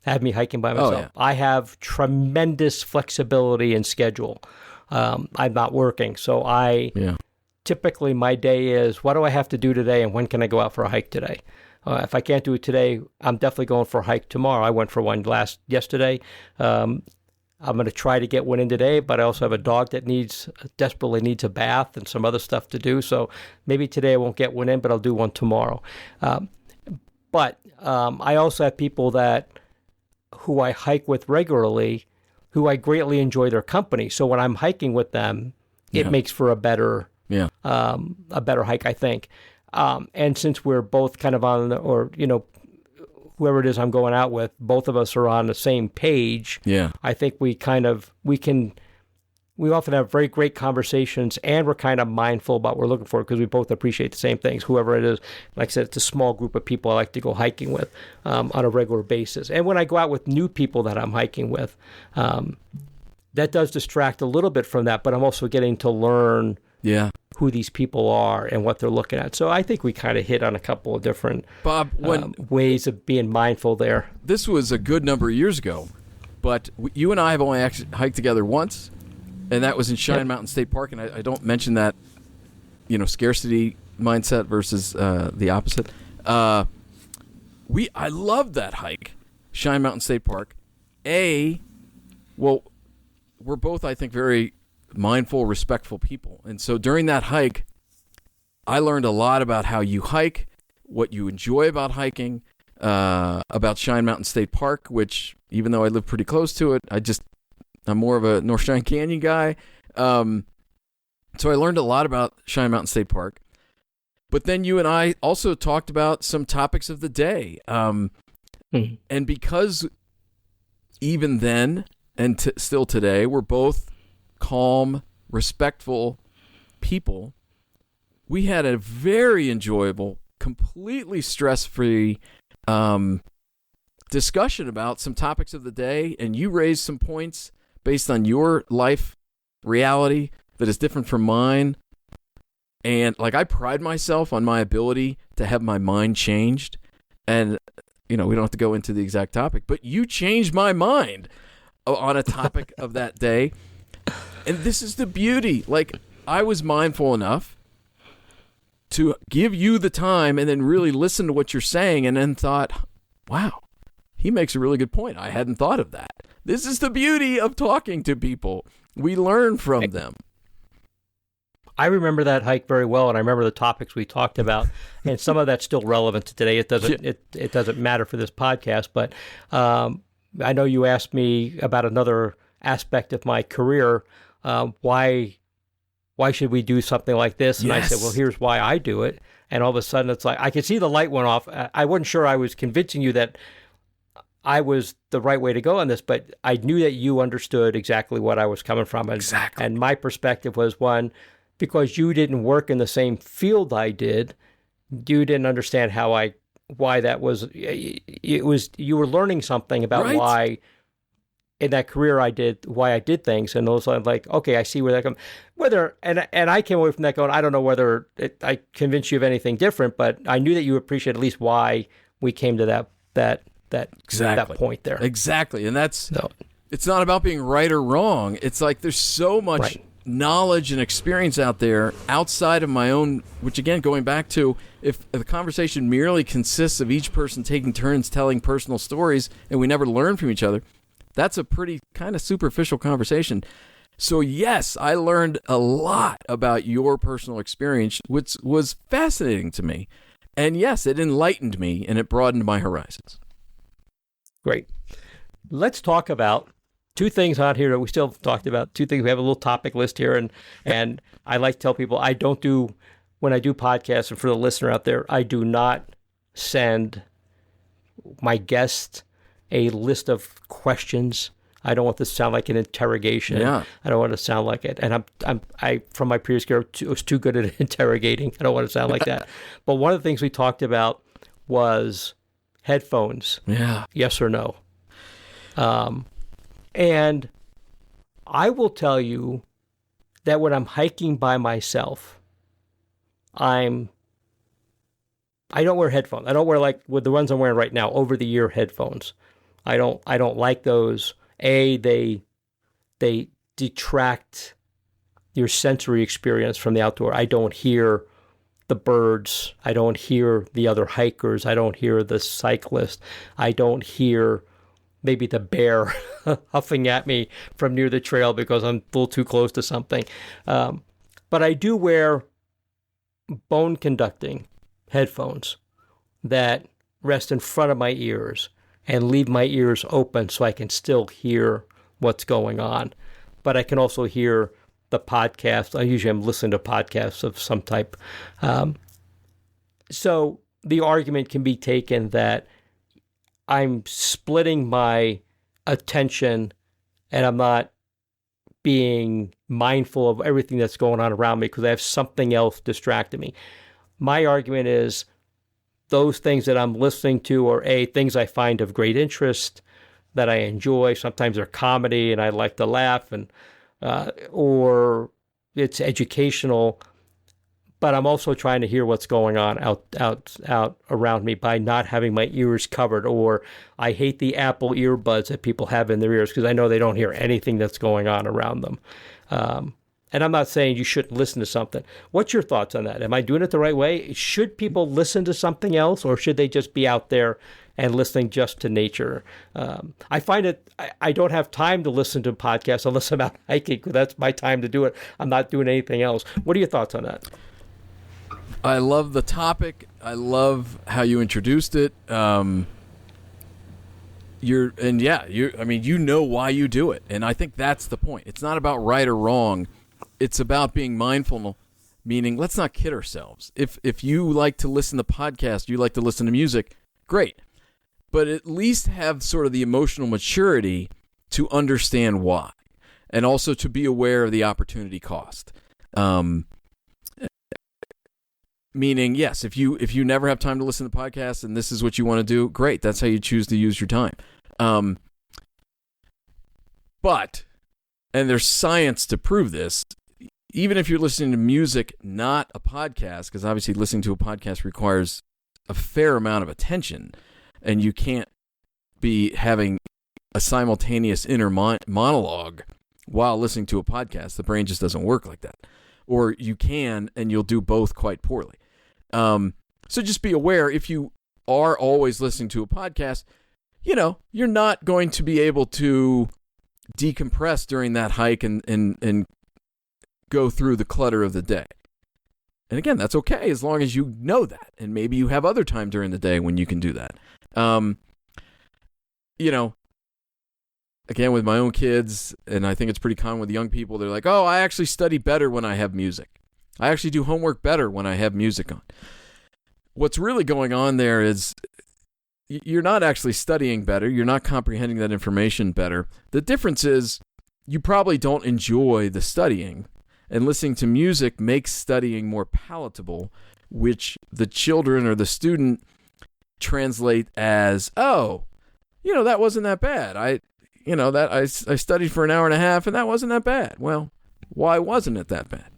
have me hiking by myself. Oh, yeah. I have tremendous flexibility in schedule. I'm not working, so typically my day is, what do I have to do today, and when can I go out for a hike today? If I can't do it today, I'm definitely going for a hike tomorrow. I went for one yesterday. I'm going to try to get one in today, but I also have a dog that desperately needs a bath and some other stuff to do. So maybe today I won't get one in, but I'll do one tomorrow. But I also have people who I hike with regularly, who I greatly enjoy their company. So when I'm hiking with them, it makes for a better hike, I think. And since we're both kind of whoever it is I'm going out with, both of us are on the same page. Yeah. I think we often have very great conversations, and we're kind of mindful about what we're looking for, because we both appreciate the same things. Whoever it is, like I said, it's a small group of people I like to go hiking with on a regular basis. And when I go out with new people that I'm hiking with, that does distract a little bit from that, but I'm also getting to learn who these people are and what they're looking at. So I think we kind of hit on a couple of different ways of being mindful there. This was a good number of years ago, but you and I have only actually hiked together once, and that was in Cheyenne Mountain State Park. And I don't mention that, scarcity mindset versus the opposite. I loved that hike, Cheyenne Mountain State Park. We're both, I think, very mindful, respectful people. And so during that hike, I learned a lot about how you hike, what you enjoy about hiking, about Cheyenne Mountain State Park, which, even though I live pretty close to it, I'm more of a North Cheyenne Canyon guy. So I learned a lot about Cheyenne Mountain State Park. But then you and I also talked about some topics of the day. And because even then and still today, we're both calm, respectful people, we had a very enjoyable, completely stress-free discussion about some topics of the day, and you raised some points based on your life reality that is different from mine. And I pride myself on my ability to have my mind changed. And, we don't have to go into the exact topic, but you changed my mind on a topic of that day. And this is the beauty. I was mindful enough to give you the time and then really listen to what you're saying, and then thought, wow, he makes a really good point. I hadn't thought of that. This is the beauty of talking to people. We learn from them. I remember that hike very well, and I remember the topics we talked about, and some of that's still relevant to today. It doesn't matter for this podcast, but I know you asked me about another aspect of my career. Why should we do something like this? And Yes. I said, well, here's why I do it. And all of a sudden, it's like I could see the light went off. I wasn't sure I was convincing you that I was the right way to go on this, but I knew that you understood exactly what I was coming from. Exactly. And my perspective was, one, because you didn't work in the same field I did, you didn't understand why that was. You were learning something about Right. why in that career why I did things, and those I'm like, okay, I see where that comes. And I came away from that going, I don't know whether I convinced you of anything different, but I knew that you appreciate at least why we came to that point there. Exactly. And it's not about being right or wrong. It's like there's so much knowledge and experience out there outside of my own, which again, going back to, if the conversation merely consists of each person taking turns telling personal stories and we never learn from each other, that's a pretty kind of superficial conversation. So yes, I learned a lot about your personal experience, which was fascinating to me. And yes, it enlightened me and it broadened my horizons. Great. Let's talk about two things on here that we still talked about. Two things. We have a little topic list here, and I like to tell people when I do podcasts, and for the listener out there, I do not send my guest a list of questions. I don't want this to sound like an interrogation. Yeah. I don't want it to sound like it. And I from my previous career, was too good at interrogating. I don't want to sound like that. But one of the things we talked about was headphones. Yeah. Yes or no? And I will tell you that when I'm hiking by myself, I don't wear headphones. I don't wear like with the ones I'm wearing right now, over-the-ear headphones. I don't like those. They detract your sensory experience from the outdoor. I don't hear the birds. I don't hear the other hikers. I don't hear the cyclist. I don't hear maybe the bear huffing at me from near the trail because I'm a little too close to something. But I do wear bone conducting headphones that rest in front of my ears and leave my ears open so I can still hear what's going on. But I can also hear the podcast. I'm listening to podcasts of some type. So the argument can be taken that I'm splitting my attention and I'm not being mindful of everything that's going on around me because I have something else distracting me. My argument is those things that I'm listening to are things I find of great interest, that I enjoy. Sometimes they're comedy and I like to laugh, and or it's educational. But I'm also trying to hear what's going on out around me by not having my ears covered. Or I hate the Apple earbuds that people have in their ears because I know they don't hear anything that's going on around them. And I'm not saying you shouldn't listen to something. What's your thoughts on that? Am I doing it the right way? Should people listen to something else, or should they just be out there and listening just to nature? I find it, I don't have time to listen to podcasts unless I'm out hiking, because that's my time to do it. I'm not doing anything else. What are your thoughts on that? I love the topic. I love how you introduced it. You know why you do it. And I think that's the point. It's not about right or wrong. It's about being mindful, meaning let's not kid ourselves. If you like to listen to podcasts, you like to listen to music, great. But at least have sort of the emotional maturity to understand why, and also to be aware of the opportunity cost. Meaning, yes, if you never have time to listen to podcasts and this is what you want to do, great. That's how you choose to use your time. But, and there's science to prove this, even if you're listening to music, not a podcast, because obviously listening to a podcast requires a fair amount of attention, and you can't be having a simultaneous inner monologue while listening to a podcast. The brain just doesn't work like that. Or you can, and you'll do both quite poorly. So just be aware, if you are always listening to a podcast, you're not going to be able to decompress during that hike and go through the clutter of the day. And again, that's okay as long as you know that. And maybe you have other time during the day when you can do that. Again, with my own kids, and I think it's pretty common with young people, they're like, oh, I actually study better when I have music. I actually do homework better when I have music on. What's really going on there is you're not actually studying better. You're not comprehending that information better. The difference is you probably don't enjoy the studying. And listening to music makes studying more palatable, which the children or the student translate as, oh, that wasn't that bad. I studied for an hour and a half and that wasn't that bad. Well, why wasn't it that bad?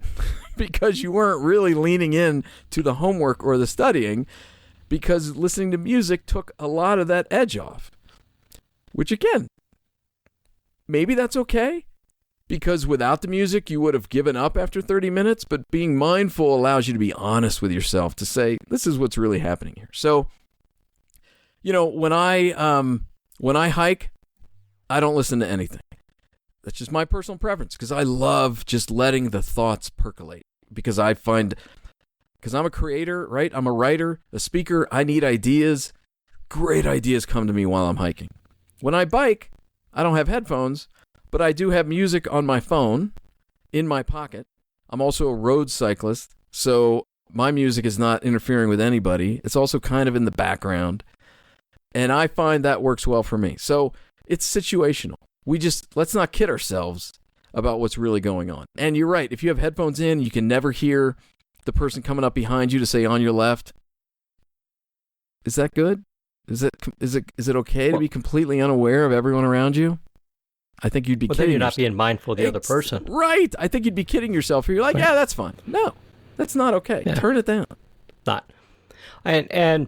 Because you weren't really leaning in to the homework or the studying, because listening to music took a lot of that edge off, which again, maybe that's okay. Because without the music, you would have given up after 30 minutes. But being mindful allows you to be honest with yourself, to say, this is what's really happening here. So, when I hike, I don't listen to anything. That's just my personal preference, because I love just letting the thoughts percolate. Because I'm a creator, right? I'm a writer, a speaker. I need ideas. Great ideas come to me while I'm hiking. When I bike, I don't have headphones, but I do have music on my phone in my pocket. I'm also a road cyclist, so my music is not interfering with anybody. It's also kind of in the background, and I find that works well for me. So it's situational. Let's not kid ourselves about what's really going on. And you're right. If you have headphones in, you can never hear the person coming up behind you to say on your left. Is that good? Is it okay to be completely unaware of everyone around you? I think you'd be kidding yourself. Then you're not being mindful of the other person. Right. I think you'd be kidding yourself. You're like, yeah, that's fine. No, that's not okay. Yeah. Turn it down. Not. And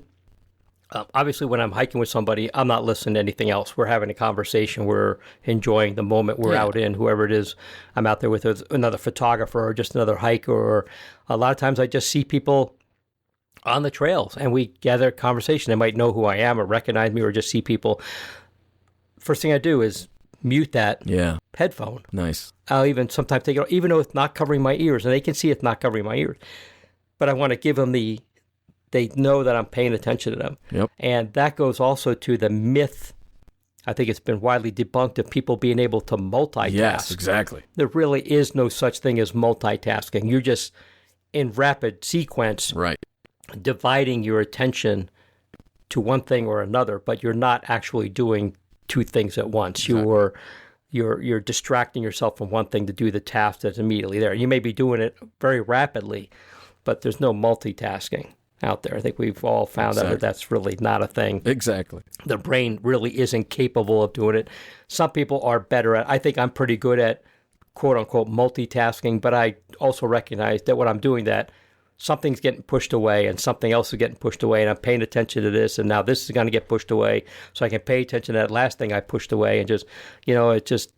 obviously when I'm hiking with somebody, I'm not listening to anything else. We're having a conversation. We're enjoying the moment we're out in, whoever it is I'm out there with, another photographer or just another hiker. Or a lot of times I just see people on the trails and we gather conversation. They might know who I am or recognize me or just see people. First thing I do is mute that headphone. Nice. I'll even sometimes take it off, even though it's not covering my ears, and they can see it's not covering my ears. But I want to give them they know that I'm paying attention to them. Yep. And that goes also to the myth, I think it's been widely debunked, of people being able to multitask. Yes, exactly. There really is no such thing as multitasking. You're just in rapid sequence, dividing your attention to one thing or another, but you're not actually doing two things at once. Exactly. You're distracting yourself from one thing to do the task that's immediately there. You may be doing it very rapidly, but there's no multitasking out there. I think we've all found out that that's really not a thing. Exactly. The brain really isn't capable of doing it. Some people are better at. I think I'm pretty good at quote unquote multitasking, but I also recognize that when I'm doing that, something's getting pushed away and something else is getting pushed away, and I'm paying attention to this, and now this is going to get pushed away, so I can pay attention to that last thing I pushed away, and just,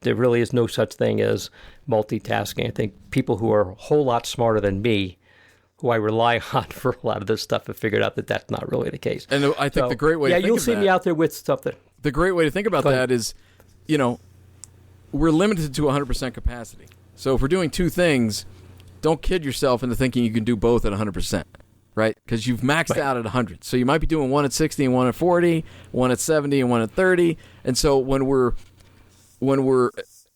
there really is no such thing as multitasking. I think people who are a whole lot smarter than me, who I rely on for a lot of this stuff, have figured out that that's not really the case. And I think the great way to think you'll see me out there with something. The great way to think about that is, we're limited to 100% capacity. So if we're doing two things, don't kid yourself into thinking you can do both at 100%, right? Because you've maxed out at 100. So you might be doing one at 60 and one at 40, one at 70 and one at 30. And so when we're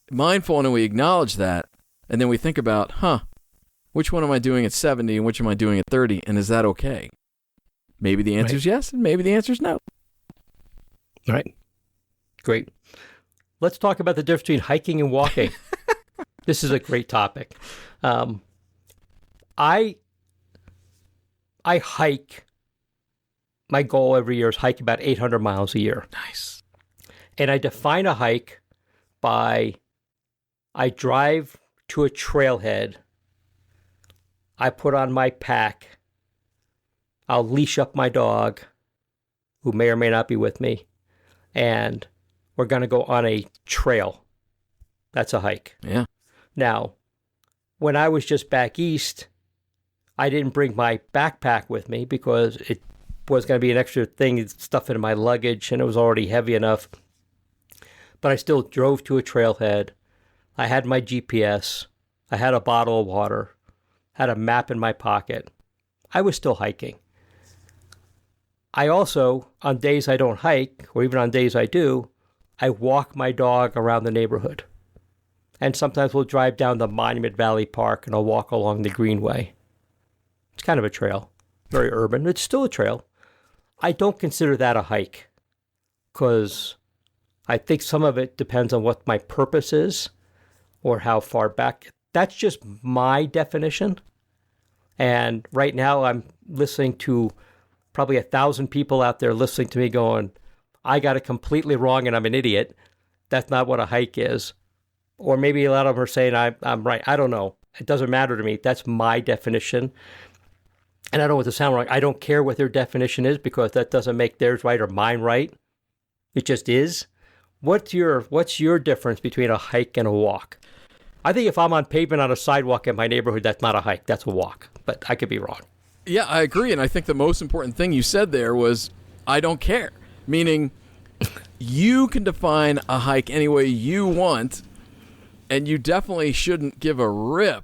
mindful and we acknowledge that, and then we think about, which one am I doing at 70 and which am I doing at 30, and is that okay? Maybe the answer is yes, and maybe the answer is no. Right. Great. Let's talk about the difference between hiking and walking. This is a great topic. I hike. My goal every year is hike about 800 miles a year. Nice. And I define a hike by I drive to a trailhead. I put on my pack. I'll leash up my dog, who may or may not be with me, and we're going to go on a trail. That's a hike. Yeah. Now, when I was just back east, I didn't bring my backpack with me because it was going to be an extra thing, stuff in my luggage, and it was already heavy enough. But I still drove to a trailhead. I had my GPS. I had a bottle of water, had a map in my pocket. I was still hiking. I also, on days I don't hike, or even on days I do, I walk my dog around the neighborhood. And sometimes we'll drive down the Monument Valley Park and I'll walk along the Greenway. It's kind of a trail, very urban. It's still a trail. I don't consider that a hike because I think some of it depends on what my purpose is or how far back. That's just my definition. And right now I'm listening to probably 1,000 people out there listening to me going, I got it completely wrong and I'm an idiot. That's not what a hike is. Or maybe a lot of them are saying I'm right. I don't know. It doesn't matter to me. That's my definition. And I don't want to sound wrong. I don't care what their definition is because that doesn't make theirs right or mine right. It just is. What's your difference between a hike and a walk? I think if I'm on pavement on a sidewalk in my neighborhood, that's not a hike. That's a walk. But I could be wrong. Yeah, I agree. And I think the most important thing you said there was, I don't care. Meaning, you can define a hike any way you want, and you definitely shouldn't give a rip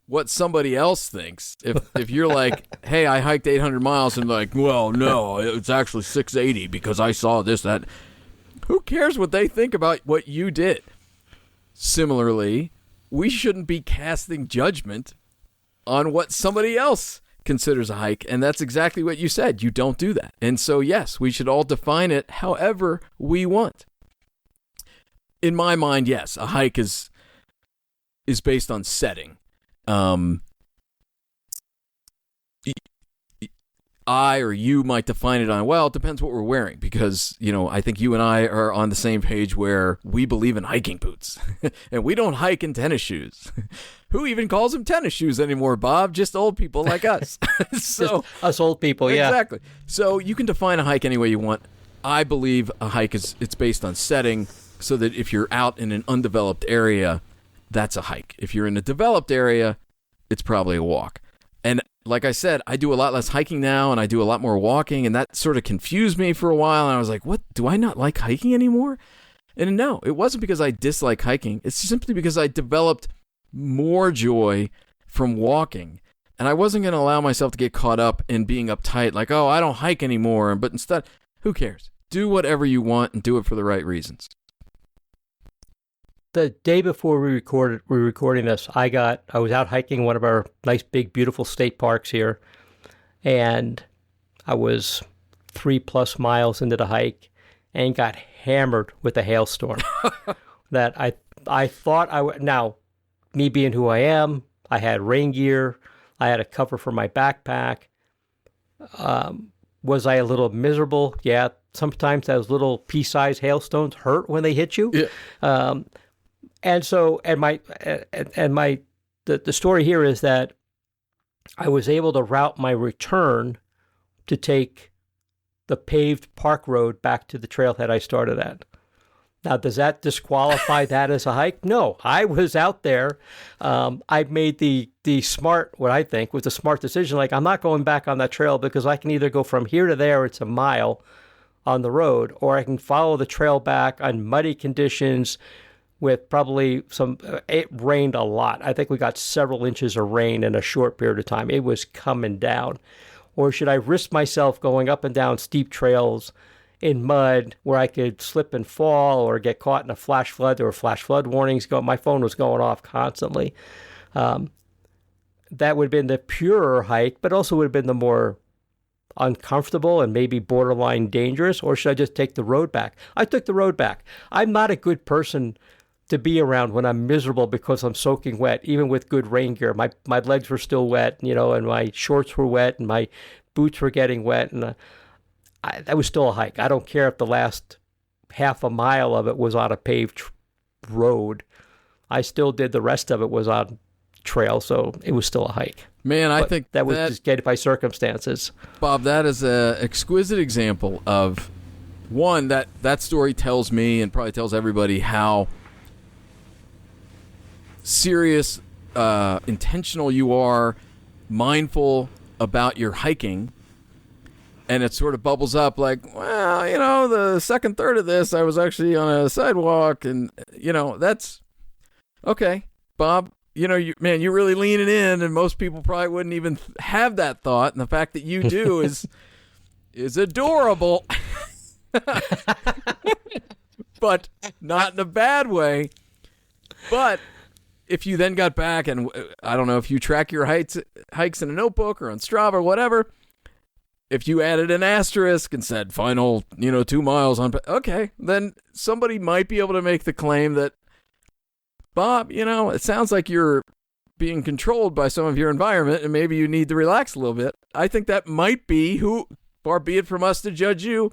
what somebody else thinks. If you're like, hey, I hiked 800 miles, and like, well, no, it's actually 680 because I saw this, that. Who cares what they think about what you did? Similarly, we shouldn't be casting judgment on what somebody else considers a hike, and that's exactly what you said. You don't do that. And so, yes, we should all define it however we want. In my mind, yes, a hike is based on setting. I or you might define it on, well, it depends what we're wearing, because, I think you and I are on the same page where we believe in hiking boots and we don't hike in tennis shoes. Who even calls them tennis shoes anymore, Bob? Just old people like us. So just us old people, yeah. Exactly. So you can define a hike any way you want. I believe a hike it's based on setting, so that if you're out in an undeveloped area, that's a hike. If you're in a developed area, it's probably a walk. And like I said, I do a lot less hiking now, and I do a lot more walking, and that sort of confused me for a while, and I was like, what? Do I not like hiking anymore? And no, it wasn't because I dislike hiking. It's simply because I developed more joy from walking, and I wasn't going to allow myself to get caught up in being uptight, like, oh, I don't hike anymore, but instead, who cares? Do whatever you want and do it for the right reasons. The day before we were recording this, I was out hiking one of our nice, big, beautiful state parks here, and I was 3+ miles into the hike and got hammered with a hailstorm. That I thought I would. Now, me being who I am, I had rain gear, I had a cover for my backpack. Was I a little miserable? Yeah, sometimes those little pea-sized hailstones hurt when they hit you. Yeah. And so, the story here is that I was able to route my return to take the paved park road back to the trailhead I started at. Now, does that disqualify that as a hike? No, I was out there. I made the smart, what I think was a smart decision. Like, I'm not going back on that trail because I can either go from here to there, it's a mile on the road, or I can follow the trail back on muddy conditions with probably it rained a lot. I think we got several inches of rain in a short period of time. It was coming down. Or should I risk myself going up and down steep trails in mud where I could slip and fall or get caught in a flash flood? There were flash flood warnings. My phone was going off constantly. That would have been the purer hike, but also would have been the more uncomfortable and maybe borderline dangerous. Or should I just take the road back? I took the road back. I'm not a good person to be around when I'm miserable because I'm soaking wet, even with good rain gear. My legs were still wet, and my shorts were wet, and my boots were getting wet, and that was still a hike. I don't care if the last half a mile of it was on a paved road. I still did the rest of it was on trail, so it was still a hike. Man, I think that was just gated by circumstances. Bob, that is an exquisite example of one that story tells me and probably tells everybody how serious, intentional you are, mindful about your hiking, and it sort of bubbles up like, well, the second third of this, I was actually on a sidewalk, and, that's okay. Bob, you're really leaning in, and most people probably wouldn't even have that thought. And the fact that you do is adorable, but not in a bad way. But if you then got back, and I don't know if you track your hikes in a notebook or on Strava or whatever, if you added an asterisk and said final, 2 miles on, okay, then somebody might be able to make the claim that, Bob, it sounds like you're being controlled by some of your environment and maybe you need to relax a little bit. I think that might be far be it from us to judge you,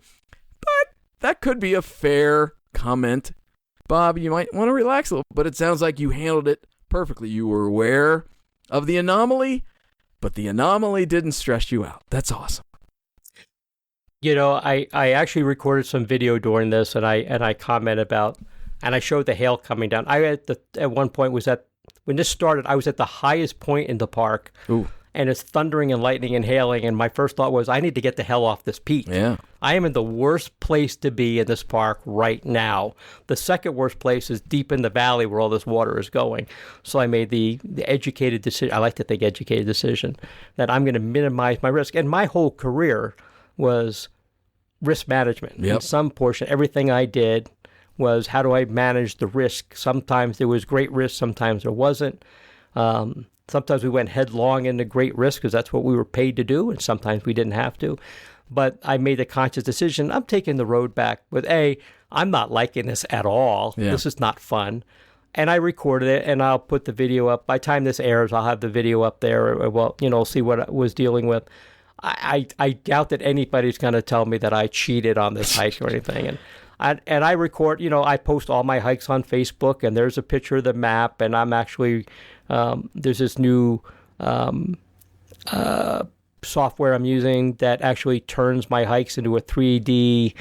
but that could be a fair comment. Bob, you might want to relax a little, but it sounds like you handled it perfectly. You were aware of the anomaly, but the anomaly didn't stress you out. That's awesome. I actually recorded some video during this, and I comment about, and I showed the hail coming down. At one point when this started, I was at the highest point in the park. Ooh. And it's thundering and lightning and hailing, and my first thought was, I need to get the hell off this peak. Yeah. I am in the worst place to be in this park right now. The second worst place is deep in the valley where all this water is going. So I made the educated decision, I like to think educated decision, that I'm going to minimize my risk. And my whole career was risk management. Yep. In some portion, everything I did was how do I manage the risk. Sometimes there was great risk, sometimes there wasn't. Sometimes we went headlong into great risk because that's what we were paid to do, and sometimes we didn't have to. But I made a conscious decision. I'm taking the road back with, I'm not liking this at all. Yeah. This is not fun. And I recorded it, and I'll put the video up. By the time this airs, I'll have the video up there. See what I was dealing with. I doubt that anybody's going to tell me that I cheated on this hike or anything. And I record, I post all my hikes on Facebook, and there's a picture of the map, and I'm actually... there's this new software I'm using that actually turns my hikes into a 3D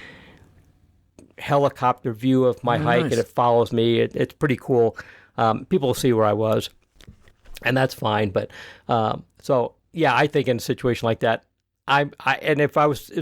helicopter view of my hike, and it follows me. It's pretty cool. People will see where I was, and that's fine. But I think in a situation like that, and if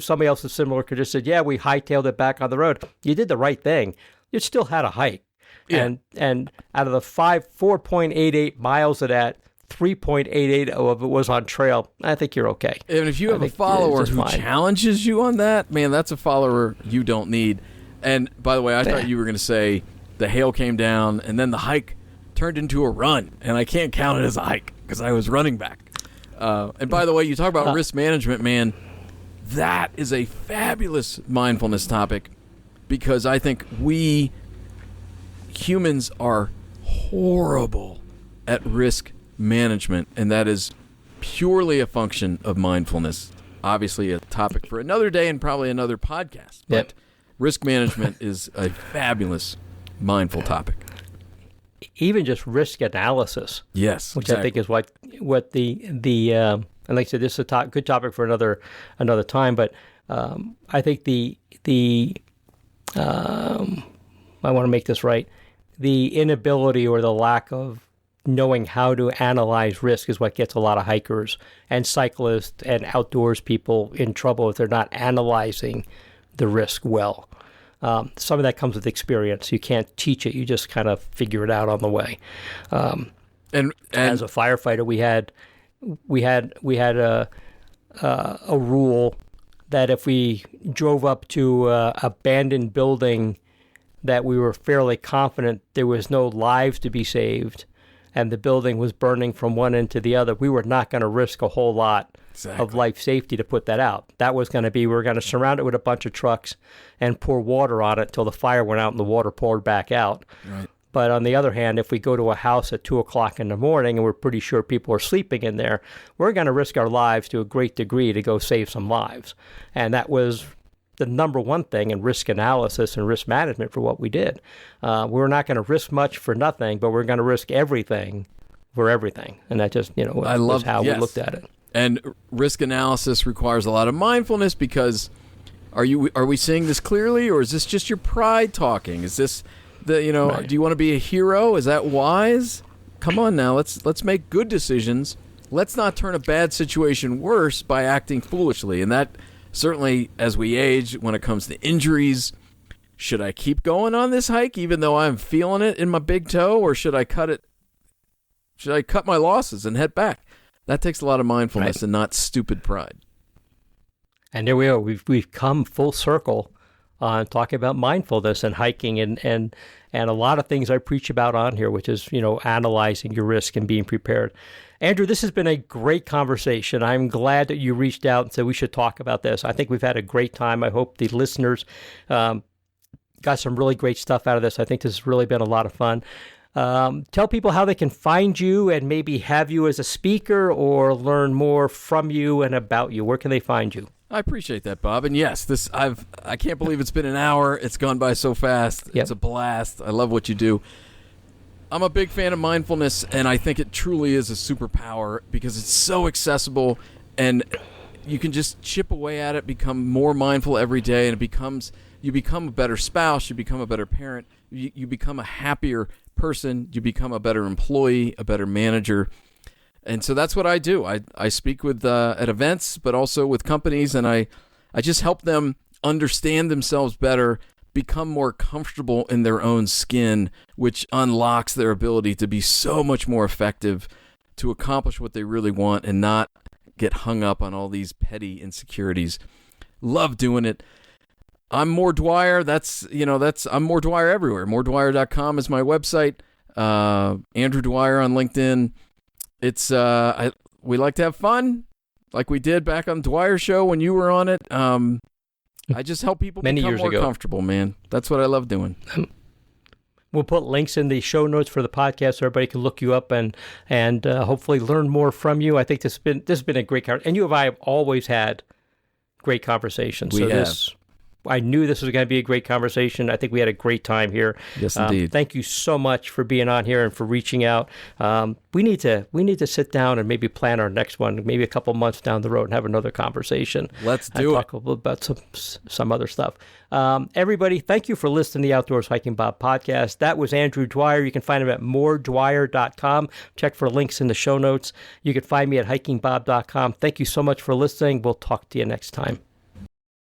somebody else is similar could just said, we hightailed it back on the road. You did the right thing. You still had a hike. Yeah. And out of the 4.88 miles of that, 3.88 of it was on trail. I think you're okay. And if you have a follower who challenges you on that, man, that's a follower you don't need. And by the way, I thought you were going to say the hail came down and then the hike turned into a run. And I can't count it as a hike because I was running back. And by the way, you talk about risk management, man. That is a fabulous mindfulness topic because I think we humans are horrible at risk management, and that is purely a function of mindfulness. Obviously a topic for another day and probably another podcast. But risk management is a fabulous mindful topic. Even just risk analysis. Yes, which exactly. I think is what the and like I said, this is a good topic for another time. But I think I want to make this right. The inability or the lack of knowing how to analyze risk is what gets a lot of hikers and cyclists and outdoors people in trouble if they're not analyzing the risk well. Some of that comes with experience. You can't teach it. You just kind of figure it out on the way. And as a firefighter, we had a rule that if we drove up to an abandoned building that we were fairly confident there was no lives to be saved and the building was burning from one end to the other, we were not going to risk a whole lot of life safety to put that out. That was going to be, we were going to surround it with a bunch of trucks and pour water on it until the fire went out and the water poured back out. Right. But on the other hand, if we go to a house at 2 o'clock in the morning and we're pretty sure people are sleeping in there, we're going to risk our lives to a great degree to go save some lives. And that was the number one thing in risk analysis and risk management for what we did. We're not going to risk much for nothing, but we're going to risk everything for everything. And that just, was how we looked at it. And risk analysis requires a lot of mindfulness because are we seeing this clearly, or is this just your pride talking? Is this right. Do you want to be a hero? Is that wise? Come on now, let's make good decisions. Let's not turn a bad situation worse by acting foolishly. And that certainly, as we age, when it comes to injuries, should I keep going on this hike even though I'm feeling it in my big toe, or should I cut it Should I cut my losses and head back? That takes a lot of mindfulness and not stupid pride. And there we are. We've come full circle on talking about mindfulness and hiking and a lot of things I preach about on here, which is, analyzing your risk and being prepared. Andrew, this has been a great conversation. I'm glad that you reached out and said we should talk about this. I think we've had a great time. I hope the listeners got some really great stuff out of this. I think this has really been a lot of fun. Tell people how they can find you and maybe have you as a speaker or learn more from you and about you. Where can they find you? I appreciate that, Bob. And yes, I can't believe it's been an hour. It's gone by so fast. Yep. It's a blast. I love what you do. I'm a big fan of mindfulness, and I think it truly is a superpower because it's so accessible, and you can just chip away at it, become more mindful every day, and you become a better spouse, you become a better parent, you become a happier person, you become a better employee, a better manager. And so that's what I do. I speak with at events, but also with companies, and I just help them understand themselves better, become more comfortable in their own skin, which unlocks their ability to be so much more effective to accomplish what they really want and not get hung up on all these petty insecurities. Love doing it. I'm More Dwyer. I'm More Dwyer everywhere. MoreDwyer.com is my website. Andrew Dwyer on LinkedIn. It's we like to have fun, like we did back on Dwyer Show when you were on it. I just help people become more comfortable, man. That's what I love doing. We'll put links in the show notes for the podcast so everybody can look you up and hopefully learn more from you. I think this has been a great conversation. And you and I have always had great conversations. I knew this was going to be a great conversation. I think we had a great time here. Yes, indeed. Thank you so much for being on here and for reaching out. We need to sit down and maybe plan our next one, maybe a couple months down the road and have another conversation. Let's do it. Talk a little about some other stuff. Everybody, thank you for listening to the Outdoors Hiking Bob podcast. That was Andrew Dwyer. You can find him at moredwyer.com. Check for links in the show notes. You can find me at hikingbob.com. Thank you so much for listening. We'll talk to you next time.